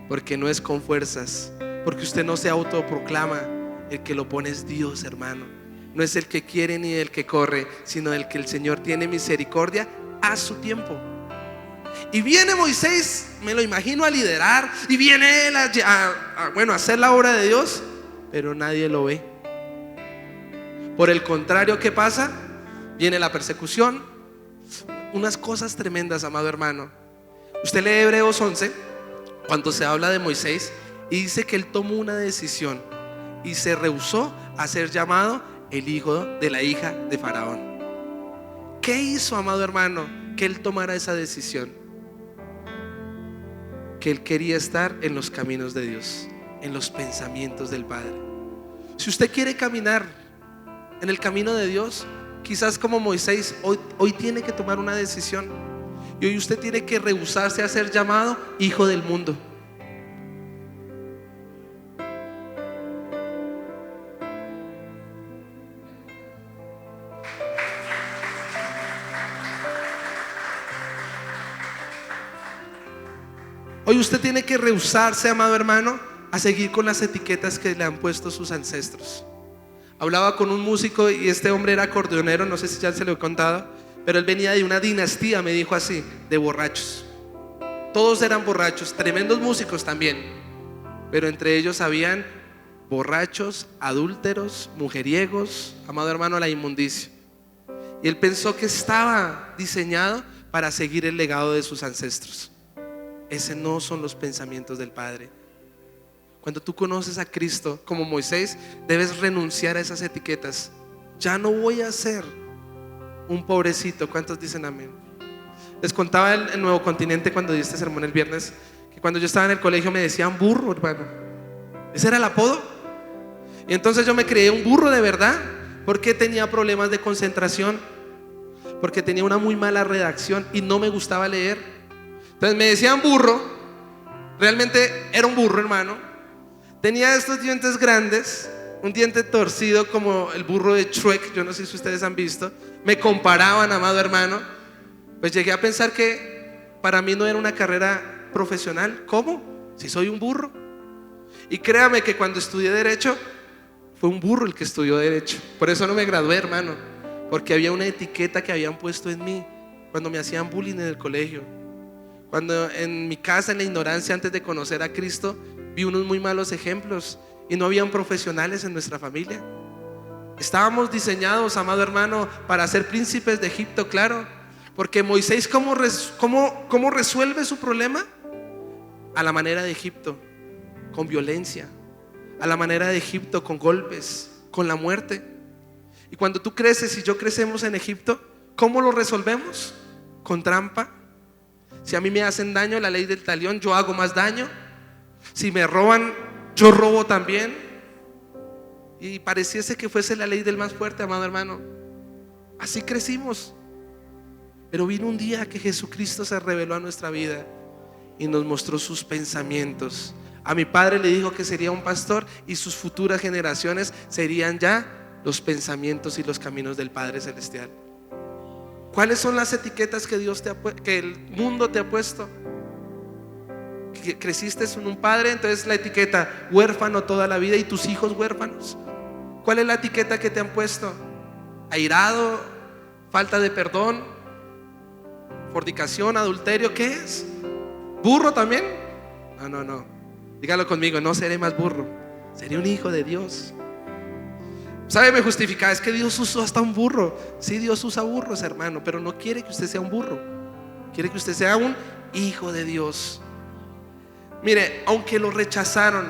porque no es con fuerzas, porque usted no se autoproclama. El que lo pone es Dios, hermano. No es el que quiere ni el que corre, sino el que el Señor tiene misericordia a su tiempo. Y viene Moisés, me lo imagino, a liderar. Y viene él a hacer la obra de Dios, pero nadie lo ve. Por el contrario, ¿qué pasa? Viene la persecución. Unas cosas tremendas, amado hermano. Usted lee Hebreos 11, cuando se habla de Moisés, y dice que él tomó una decisión y se rehusó a ser llamado el hijo de la hija de Faraón. ¿Qué hizo, amado hermano, que él tomara esa decisión? Que él quería estar en los caminos de Dios, en los pensamientos del Padre. Si usted quiere caminar en el camino de Dios, quizás como Moisés, hoy tiene que tomar una decisión. Y hoy usted tiene que rehusarse a ser llamado hijo del mundo. Hoy usted tiene que rehusarse, amado hermano, a seguir con las etiquetas que le han puesto sus ancestros. Hablaba con un músico y este hombre era acordeonero, no sé si ya se lo he contado, pero él venía de una dinastía, me dijo así, de borrachos. Todos eran borrachos, tremendos músicos también, pero entre ellos habían borrachos, adúlteros, mujeriegos, amado hermano, la inmundicia. Y él pensó que estaba diseñado para seguir el legado de sus ancestros. Ese no son los pensamientos del Padre. Cuando tú conoces a Cristo como Moisés, debes renunciar a esas etiquetas. Ya no voy a ser un pobrecito. ¿Cuántos dicen amén? Les contaba el Nuevo Continente cuando di este sermón el viernes, que cuando yo estaba en el colegio me decían burro, hermano. Ese era el apodo. Y entonces yo me creí un burro de verdad, porque tenía problemas de concentración, porque tenía una muy mala redacción y no me gustaba leer. Entonces me decían burro. Realmente era un burro, hermano. Tenía estos dientes grandes, un diente torcido como el burro de Shrek. Yo no sé si ustedes han visto. Me comparaban, amado hermano. Pues llegué a pensar que para mí no era una carrera profesional. ¿Cómo? Si soy un burro. Y créame que cuando estudié Derecho, fue un burro el que estudió Derecho. Por eso no me gradué, hermano, porque había una etiqueta que habían puesto en mí cuando me hacían bullying en el colegio. Cuando en mi casa, en la ignorancia, antes de conocer a Cristo, vi unos muy malos ejemplos y no habían profesionales en nuestra familia. Estábamos diseñados, amado hermano, para ser príncipes de Egipto, claro, Porque Moisés, ¿cómo resuelve su problema? A la manera de Egipto, con violencia. A la manera de Egipto, con golpes, con la muerte. Y cuando tú creces y yo crecemos en Egipto, ¿cómo lo resolvemos? Con trampa. Si a mí me hacen daño, la ley del talión, yo hago más daño. Si me roban, yo robo también. Y pareciese que fuese la ley del más fuerte, amado hermano. Así crecimos. Pero vino un día que Jesucristo se reveló a nuestra vida y nos mostró sus pensamientos. A mi padre le dijo que sería un pastor y sus futuras generaciones serían ya los pensamientos y los caminos del Padre Celestial. ¿Cuáles son las etiquetas que que el mundo te ha puesto? Que creciste en un padre, entonces la etiqueta huérfano toda la vida y tus hijos huérfanos. ¿Cuál es la etiqueta que te han puesto? Airado, falta de perdón, fornicación, adulterio. ¿Qué es? ¿Burro también? No. Dígalo conmigo, no seré más burro, seré un hijo de Dios. ¿Sabe? Me justifica, es que Dios usó hasta un burro. Sí, Dios usa burros, hermano, pero no quiere que usted sea un burro. Quiere que usted sea un hijo de Dios. Mire, aunque lo rechazaron,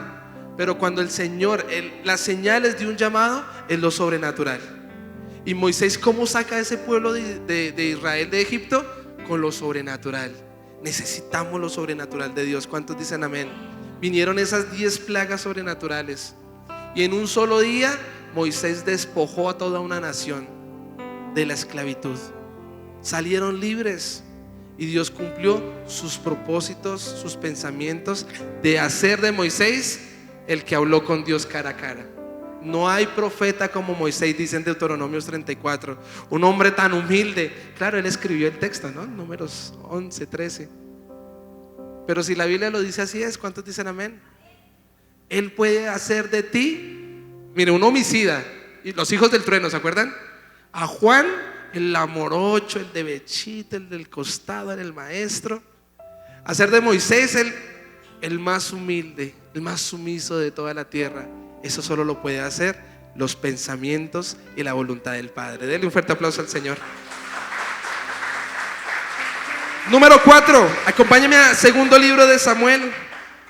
pero cuando el Señor, las señales de un llamado es lo sobrenatural. Y Moisés, ¿cómo saca a ese pueblo de Israel de Egipto? Con lo sobrenatural. Necesitamos lo sobrenatural de Dios. ¿Cuántos dicen amén? Vinieron esas 10 plagas sobrenaturales y en un solo día Moisés despojó a toda una nación de la esclavitud. Salieron libres y Dios cumplió sus propósitos, sus pensamientos de hacer de Moisés el que habló con Dios cara a cara. No hay profeta como Moisés, dice en Deuteronomio 34. Un hombre tan humilde. Claro, él escribió el texto, ¿no? Números 11, 13. Pero si la Biblia lo dice así es, ¿cuántos dicen amén? Él puede hacer de ti, mire, un homicida. Y los hijos del trueno, ¿se acuerdan? A Juan, el amorocho, el de Bechita, el del costado, el maestro. Hacer de Moisés el más humilde, el más sumiso de toda la tierra. Eso solo lo puede hacer los pensamientos y la voluntad del Padre. Denle un fuerte aplauso al Señor. Número 4, acompáñame a segundo libro de Samuel,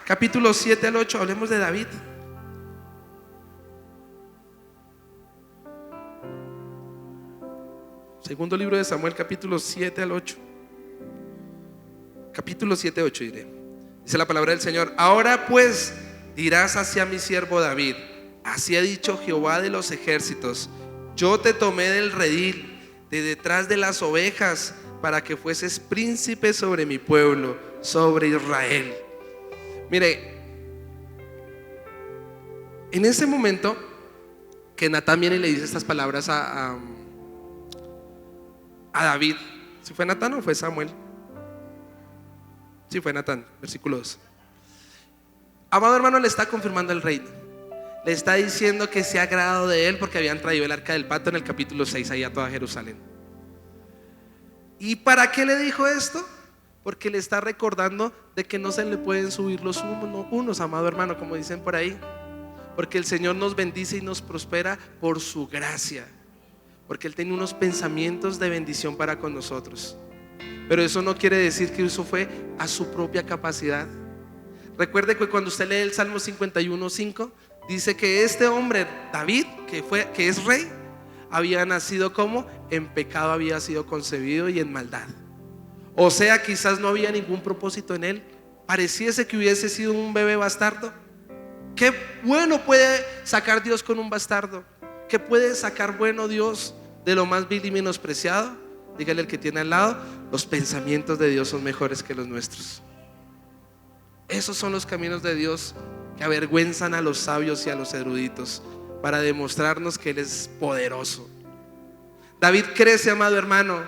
capítulo 7 al 8. Hablemos de David. Segundo libro de Samuel, capítulo 7 al 8. Capítulo 7, 8 diré. Dice la palabra del Señor: ahora pues dirás hacia mi siervo David: así ha dicho Jehová de los ejércitos, yo te tomé del redil, de detrás de las ovejas, para que fueses príncipe sobre mi pueblo, sobre Israel. Mire, en ese momento que Natán viene y le dice estas palabras a David. ¿Si fue Natán o fue Samuel? Sí, fue Natán, versículo 2. Amado hermano, le está confirmando el reino. Le está diciendo que se ha agradado de él porque habían traído el arca del pacto en el capítulo 6 ahí a toda Jerusalén. ¿Y para qué le dijo esto? Porque le está recordando de que no se le pueden subir los unos, amado hermano, como dicen por ahí. Porque el Señor nos bendice y nos prospera por su gracia, porque Él tiene unos pensamientos de bendición para con nosotros. Pero eso no quiere decir que eso fue a su propia capacidad. Recuerde que cuando usted lee el Salmo 51:5, dice que este hombre David, que es rey, había nacido como en pecado, había sido concebido y en maldad. O sea, quizás no había ningún propósito en él. Pareciese que hubiese sido un bebé bastardo. ¿Qué bueno puede sacar Dios con un bastardo? ¿Qué puede sacar bueno Dios de lo más vil y menospreciado? Dígale al que tiene al lado: los pensamientos de Dios son mejores que los nuestros. Esos son los caminos de Dios que avergüenzan a los sabios y a los eruditos, para demostrarnos que Él es poderoso. David crece, amado hermano,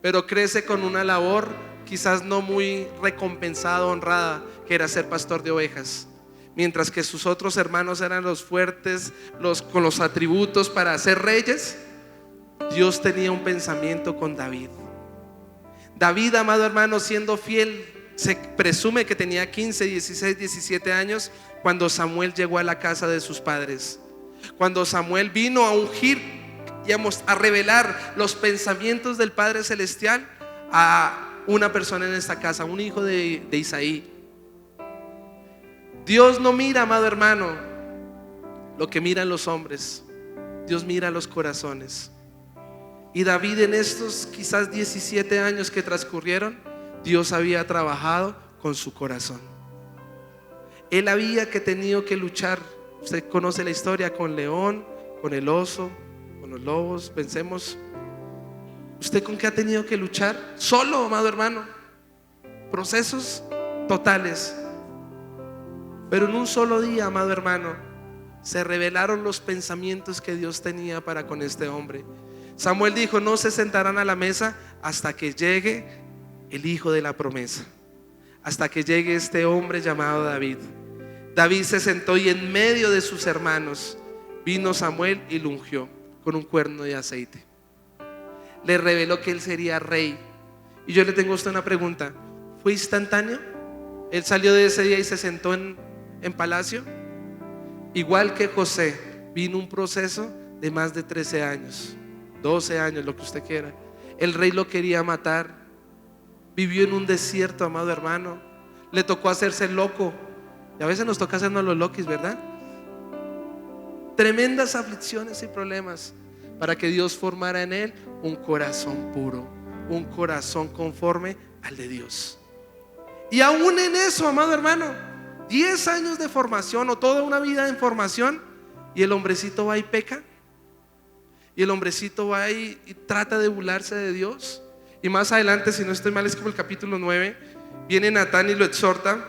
pero crece con una labor quizás no muy recompensada, honrada, que era ser pastor de ovejas. Mientras que sus otros hermanos eran los fuertes, con los atributos para ser reyes, Dios tenía un pensamiento con David. David, amado hermano, siendo fiel, se presume que tenía 15, 16, 17 años cuando Samuel llegó a la casa de sus padres. Cuando Samuel vino a ungir, digamos, a revelar los pensamientos del Padre Celestial a una persona en esta casa, un hijo de Isaí. Dios no mira, amado hermano, lo que miran los hombres. Dios mira los corazones. Y David, en estos quizás 17 años que transcurrieron, Dios había trabajado con su corazón. Él había tenido que luchar. Usted conoce la historia, con león, con el oso, con los lobos. Pensemos, ¿usted con qué ha tenido que luchar? Solo, amado hermano. Procesos totales. Pero en un solo día, amado hermano, se revelaron los pensamientos que Dios tenía para con este hombre. Samuel dijo: no se sentarán a la mesa hasta que llegue el hijo de la promesa, hasta que llegue este hombre llamado David. David se sentó y en medio de sus hermanos vino Samuel y lo ungió con un cuerno de aceite. Le reveló que él sería rey. Y yo le tengo a usted una pregunta: ¿fue instantáneo? Él salió de ese día y se sentó en palacio. Igual que José, vino un proceso de más de 13 años, 12 años, lo que usted quiera. El rey lo quería matar. Vivió en un desierto, amado hermano. Le tocó hacerse loco. Y a veces nos toca hacernos los loquis, ¿verdad? Tremendas aflicciones y problemas para que Dios formara en él un corazón puro, un corazón conforme al de Dios. Y aún en eso, amado hermano, 10 años de formación o toda una vida en formación, y el hombrecito va y peca. Y el hombrecito va y trata de burlarse de Dios. Y más adelante, si no estoy mal, es como el capítulo 9, viene Natán y lo exhorta.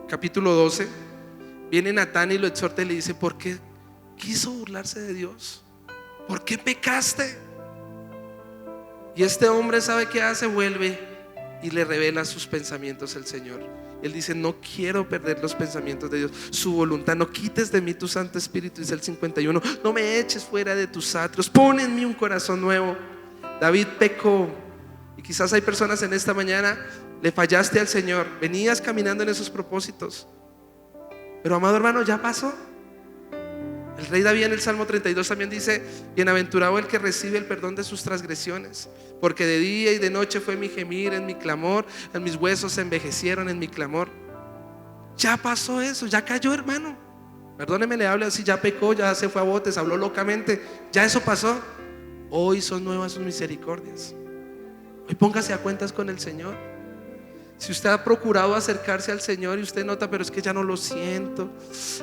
Capítulo 12, viene Natán y lo exhorta y le dice: ¿por qué quiso burlarse de Dios? ¿Por qué pecaste? Y este hombre, ¿sabe qué hace? Vuelve y le revela sus pensamientos al Señor. Él dice: no quiero perder los pensamientos de Dios, su voluntad. No quites de mí tu Santo Espíritu, dice el 51. No me eches fuera de tus atrios, pon en mí un corazón nuevo. David pecó. Y quizás hay personas en esta mañana, le fallaste al Señor, venías caminando en esos propósitos, pero amado hermano, ya pasó. El rey David en el Salmo 32 también dice: bienaventurado el que recibe el perdón de sus transgresiones, porque de día y de noche fue mi gemir en mi clamor, en mis huesos se envejecieron en mi clamor. Ya pasó eso, ya cayó, hermano. Perdóneme, le hablo así: ya pecó, ya se fue a botes, habló locamente, ya eso pasó. Hoy son nuevas sus misericordias. Hoy póngase a cuentas con el Señor. Si usted ha procurado acercarse al Señor y usted nota: pero es que ya no lo siento,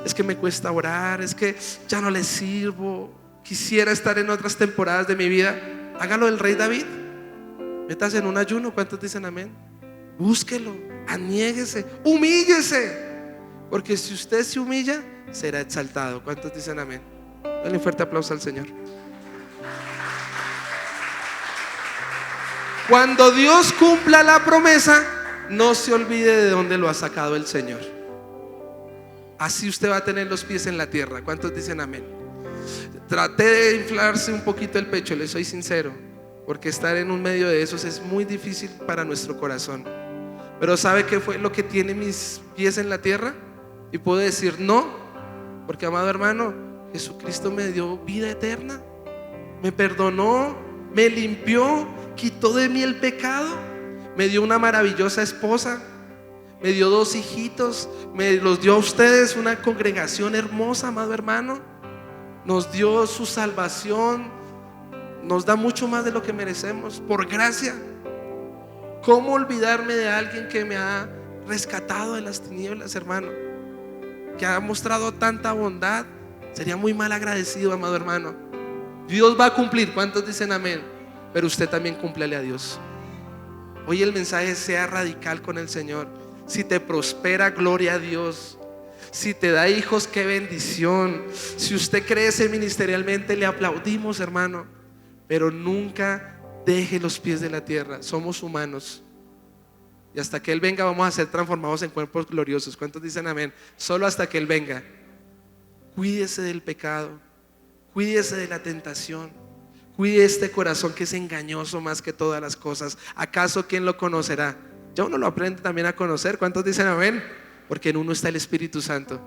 es que me cuesta orar, es que ya no le sirvo, quisiera estar en otras temporadas de mi vida, hágalo del rey David. Métase en un ayuno. ¿Cuántos dicen amén? Búsquelo, aníeguese, humíllese, porque si usted se humilla, será exaltado. ¿Cuántos dicen amén? Dale un fuerte aplauso al Señor. Cuando Dios cumpla la promesa, no se olvide de dónde lo ha sacado el Señor. Así usted va a tener los pies en la tierra. ¿Cuántos dicen amén? Traté de inflarse un poquito el pecho, le soy sincero, porque estar en un medio de esos es muy difícil para nuestro corazón. Pero ¿sabe qué fue lo que tiene mis pies en la tierra? Y puedo decir no, porque, amado hermano, Jesucristo me dio vida eterna, me perdonó, me limpió, quitó de mí el pecado, me dio una maravillosa esposa, me dio 2 hijitos, me los dio a ustedes, una congregación hermosa, amado hermano. Nos dio su salvación, nos da mucho más de lo que merecemos, por gracia. ¿Cómo olvidarme de alguien que me ha rescatado de las tinieblas, hermano? Que ha mostrado tanta bondad. Sería muy mal agradecido, amado hermano. Dios va a cumplir. ¿Cuántos dicen amén? Pero usted también cúmplele a Dios. Hoy el mensaje sea radical con el Señor. Si te prospera, gloria a Dios. Si te da hijos, qué bendición. Si usted crece ministerialmente, le aplaudimos, hermano. Pero nunca deje los pies de la tierra. Somos humanos. Y hasta que Él venga vamos a ser transformados en cuerpos gloriosos. ¿Cuántos dicen amén? Solo hasta que Él venga. Cuídese del pecado, cuídese de la tentación, cuide este corazón que es engañoso más que todas las cosas. ¿Acaso quién lo conocerá? Ya uno lo aprende también a conocer. ¿Cuántos dicen amén? Porque en uno está el Espíritu Santo.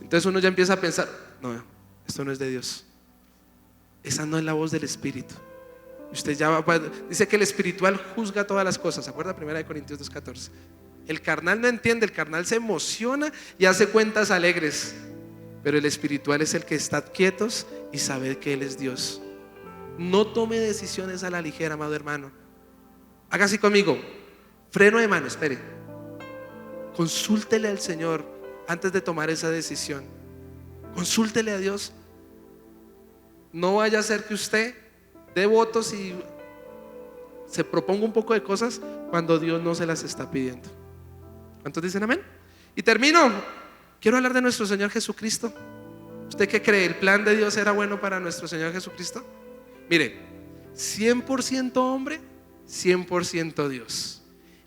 Entonces uno ya empieza a pensar: no, esto no es de Dios. esa no es la voz del Espíritu. Usted ya dice que el espiritual juzga todas las cosas. ¿Se acuerda? 1 Corintios 2:14. El carnal no entiende, el carnal se emociona y hace cuentas alegres, pero el espiritual es el que está quietos y sabe que Él es Dios. No tome decisiones a la ligera, amado hermano. Haga así conmigo, freno de mano, espere. Consúltele al Señor antes de tomar esa decisión. Consúltele a Dios. No vaya a ser que usted dé votos y se proponga un poco de cosas cuando Dios no se las está pidiendo. ¿Cuántos dicen amén? Y termino. Quiero hablar de nuestro Señor Jesucristo. ¿Usted qué cree? ¿El plan de Dios era bueno para nuestro Señor Jesucristo? Mire, 100% hombre, 100% Dios.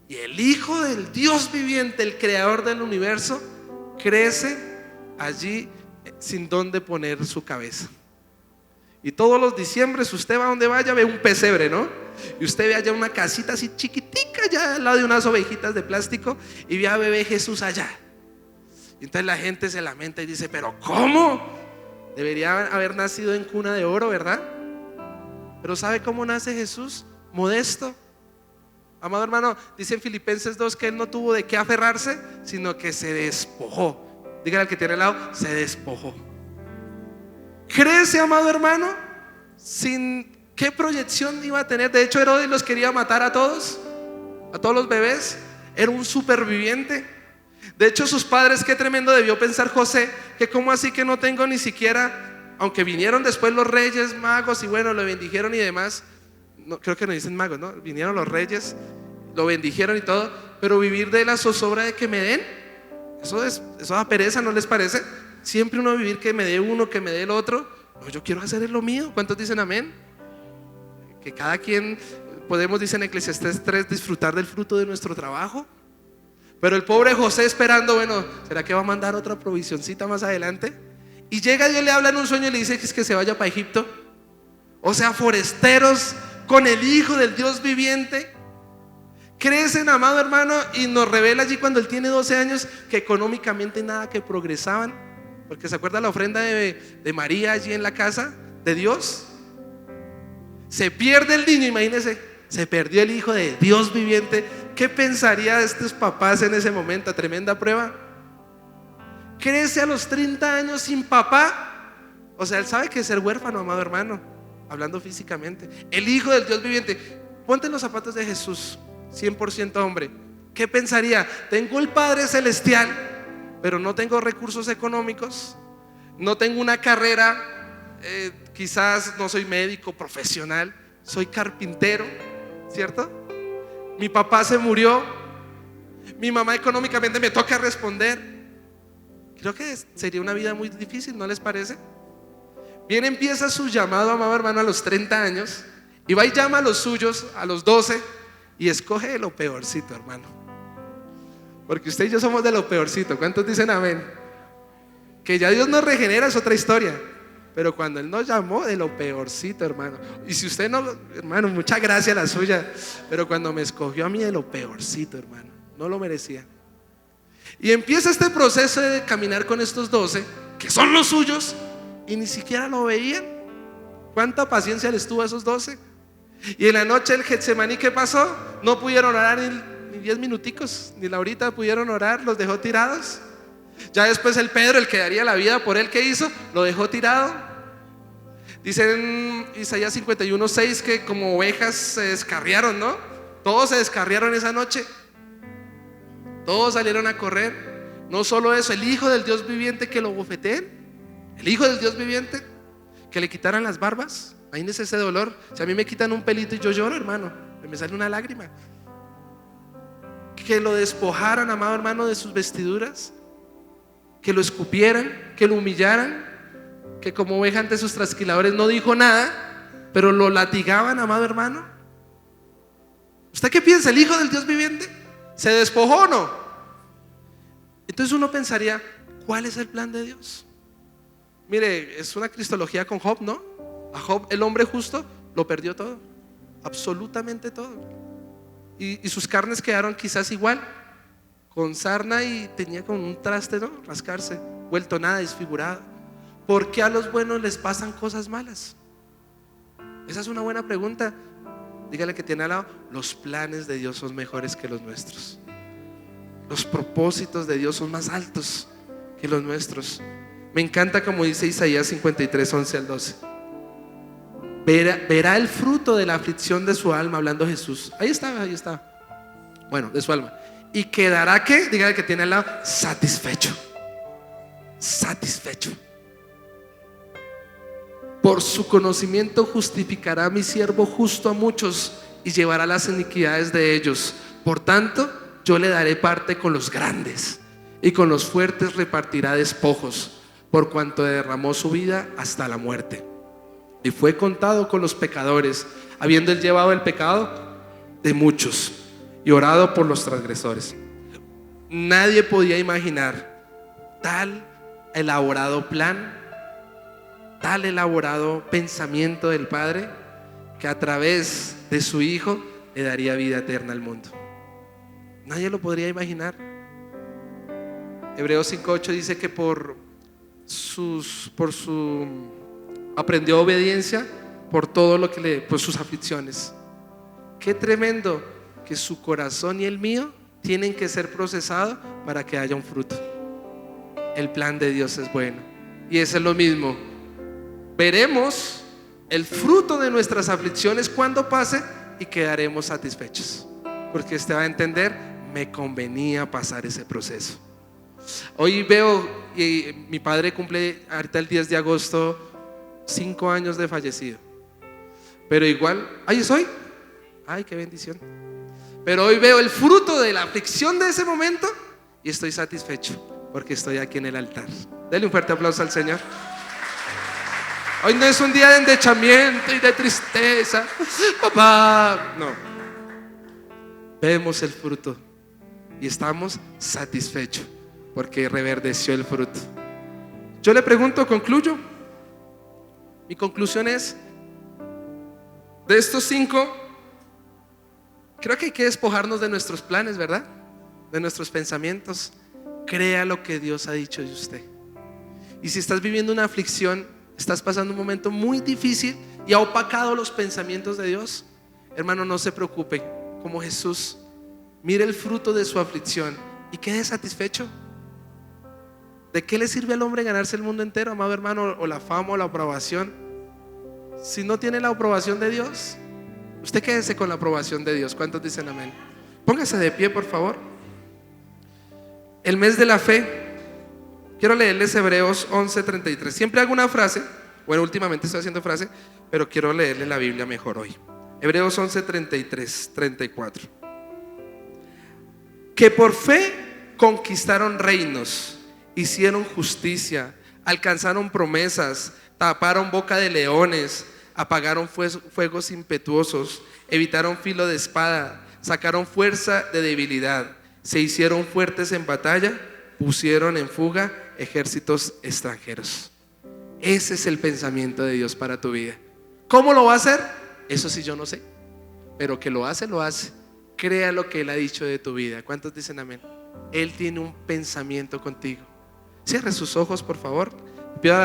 Y el Hijo del Dios viviente, el creador del universo, crece allí sin dónde poner su cabeza. Y todos los diciembres usted va donde vaya, ve un pesebre, ¿no? Y usted ve allá una casita así chiquitica, allá al lado de unas ovejitas de plástico, y ve a bebé Jesús allá. Y entonces la gente se lamenta y dice, pero ¿cómo? Debería haber nacido en cuna de oro, ¿verdad? Pero ¿sabe cómo nace Jesús? Modesto. Amado hermano, dice en Filipenses 2 que Él no tuvo de qué aferrarse, sino que se despojó. Dígale al que tiene al lado, se despojó. Crece, amado hermano, sin qué proyección iba a tener. De hecho, Herodes los quería matar a todos los bebés. Era un superviviente. De hecho, sus padres, qué tremendo debió pensar José, que cómo así que no tengo ni siquiera, aunque vinieron después los reyes magos y bueno, lo bendijeron y demás. No, creo que no dicen magos, ¿no? Vinieron los reyes, lo bendijeron y todo, pero vivir de la zozobra de que me den, eso da pereza, ¿no les parece? Siempre uno vivir que me dé uno, que me dé el otro. No, yo quiero hacer lo mío. ¿Cuántos dicen amén? Que cada quien podemos, dice en Eclesiastés 3, disfrutar del fruto de nuestro trabajo. Pero el pobre José esperando, bueno, ¿será que va a mandar otra provisioncita más adelante? Y llega Dios, le habla en un sueño y le dice que es que se vaya para Egipto. O sea, foresteros con el Hijo del Dios viviente. Crecen, amado hermano, y nos revela allí cuando él tiene 12 años que económicamente nada que progresaban. Porque se acuerda la ofrenda de María allí en la casa de Dios. Se pierde el niño, imagínense, se perdió el Hijo de Dios viviente. ¿Qué pensaría de estos papás en ese momento? Tremenda prueba. Crece a los 30 años sin papá. O sea, él sabe que es ser huérfano, amado hermano, hablando físicamente. El Hijo del Dios viviente. Ponte en los zapatos de Jesús, 100% hombre. ¿Qué pensaría? Tengo el Padre Celestial, pero no tengo recursos económicos, no tengo una carrera, quizás no soy médico profesional, soy carpintero, ¿cierto? Mi papá se murió, mi mamá económicamente me toca responder. Creo que sería una vida muy difícil, ¿no les parece? Bien, empieza su llamado, amado hermano, a los 30 años y va y llama a los suyos a los 12 y escoge lo peorcito, hermano. Porque usted y yo somos de lo peorcito. ¿Cuántos dicen amén? Que ya Dios nos regenera es otra historia, pero cuando Él nos llamó, de lo peorcito, hermano. Y si usted no, hermano, mucha gracia la suya, pero cuando me escogió a mí, de lo peorcito, hermano, no lo merecía. Y empieza este proceso de caminar con estos 12 que son los suyos y ni siquiera lo veían. ¿Cuánta paciencia les tuvo a esos 12? Y en la noche el Getsemaní, ¿qué pasó? No pudieron orar ni 10 minuticos, ni la horita pudieron orar, los dejó tirados. Ya después el Pedro, el que daría la vida por él, ¿qué hizo? Lo dejó tirado. Dice en Isaías 51:6 que como ovejas se descarriaron, ¿no? Todos se descarriaron esa noche. Todos salieron a correr. No solo eso, el Hijo del Dios viviente que lo bofeteen. El Hijo del Dios viviente que le quitaran las barbas. Imagínense ese dolor. Si a mí me quitan un pelito y yo lloro, hermano, me sale una lágrima. Que lo despojaran, amado hermano, de sus vestiduras, que lo escupieran, que lo humillaran, que como oveja ante sus trasquiladores no dijo nada, pero lo latigaban, amado hermano. ¿Usted qué piensa? ¿El Hijo del Dios viviente se despojó o no? Entonces uno pensaría, ¿cuál es el plan de Dios? Mire, es una cristología con Job, ¿no? A Job, el hombre justo, lo perdió todo, absolutamente todo. Y sus carnes quedaron quizás igual, con sarna y tenía como un traste, ¿no? Rascarse, vuelto nada, desfigurado. ¿Por qué a los buenos les pasan cosas malas? Esa es una buena pregunta. Dígale que tiene al lado: los planes de Dios son mejores que los nuestros. Los propósitos de Dios son más altos que los nuestros. Me encanta como dice Isaías 53, 11 al 12. Verá el fruto de la aflicción de su alma, hablando Jesús. Ahí está. Bueno, de su alma. Y quedará, ¿qué? Dígale que tiene al lado: satisfecho. Satisfecho. Por su conocimiento justificará a mi siervo justo a muchos y llevará las iniquidades de ellos. Por tanto, yo le daré parte con los grandes y con los fuertes repartirá despojos, por cuanto derramó su vida hasta la muerte. Y fue contado con los pecadores, habiendo él llevado el pecado de muchos y orado por los transgresores. Nadie podía imaginar tal elaborado plan, tal elaborado pensamiento del Padre, que a través de su Hijo le daría vida eterna al mundo. Nadie lo podría imaginar. Hebreos 5:8 dice que por su aprendió obediencia por todo lo que por sus aflicciones. Qué tremendo que su corazón y el mío tienen que ser procesados para que haya un fruto. El plan de Dios es bueno, y eso es lo mismo. Veremos el fruto de nuestras aflicciones cuando pase y quedaremos satisfechos, porque usted va a entender: me convenía pasar ese proceso. Hoy veo, y mi padre cumple ahorita el 10 de agosto 5 años de fallecido, pero igual, ahí soy. Ay, qué bendición. Pero hoy veo el fruto de la aflicción de ese momento y estoy satisfecho porque estoy aquí en el altar. Dele un fuerte aplauso al Señor. Hoy no es un día de endechamiento y de tristeza, papá, no. Vemos el fruto y estamos satisfechos porque reverdeció el fruto. Yo le pregunto, concluyo. Mi conclusión es: de estos 5, creo que hay que despojarnos de nuestros planes, ¿verdad? De nuestros pensamientos. Crea lo que Dios ha dicho de usted. Y si estás viviendo una aflicción, estás pasando un momento muy difícil y ha opacado los pensamientos de Dios, hermano, no se preocupe. Como Jesús, mire el fruto de su aflicción y quede satisfecho. ¿De qué le sirve al hombre ganarse el mundo entero, amado hermano, o la fama o la aprobación, si no tiene la aprobación de Dios? Usted quédese con la aprobación de Dios. ¿Cuántos dicen amén? Póngase de pie, por favor. El mes de la fe. Quiero leerles Hebreos 11:33. Siempre hago una frase, bueno, últimamente estoy haciendo frase, pero quiero leerle la Biblia mejor hoy. Hebreos 11:33, 34. Que por fe conquistaron reinos, hicieron justicia, alcanzaron promesas, taparon boca de leones, apagaron fuegos impetuosos, evitaron filo de espada, sacaron fuerza de debilidad, se hicieron fuertes en batalla, pusieron en fuga ejércitos extranjeros. Ese es el pensamiento de Dios para tu vida. ¿Cómo lo va a hacer? Eso sí yo no sé, pero que lo hace, lo hace. Crea lo que Él ha dicho de tu vida. ¿Cuántos dicen amén? Él tiene un pensamiento contigo. Cierre sus ojos, por favor. Pido a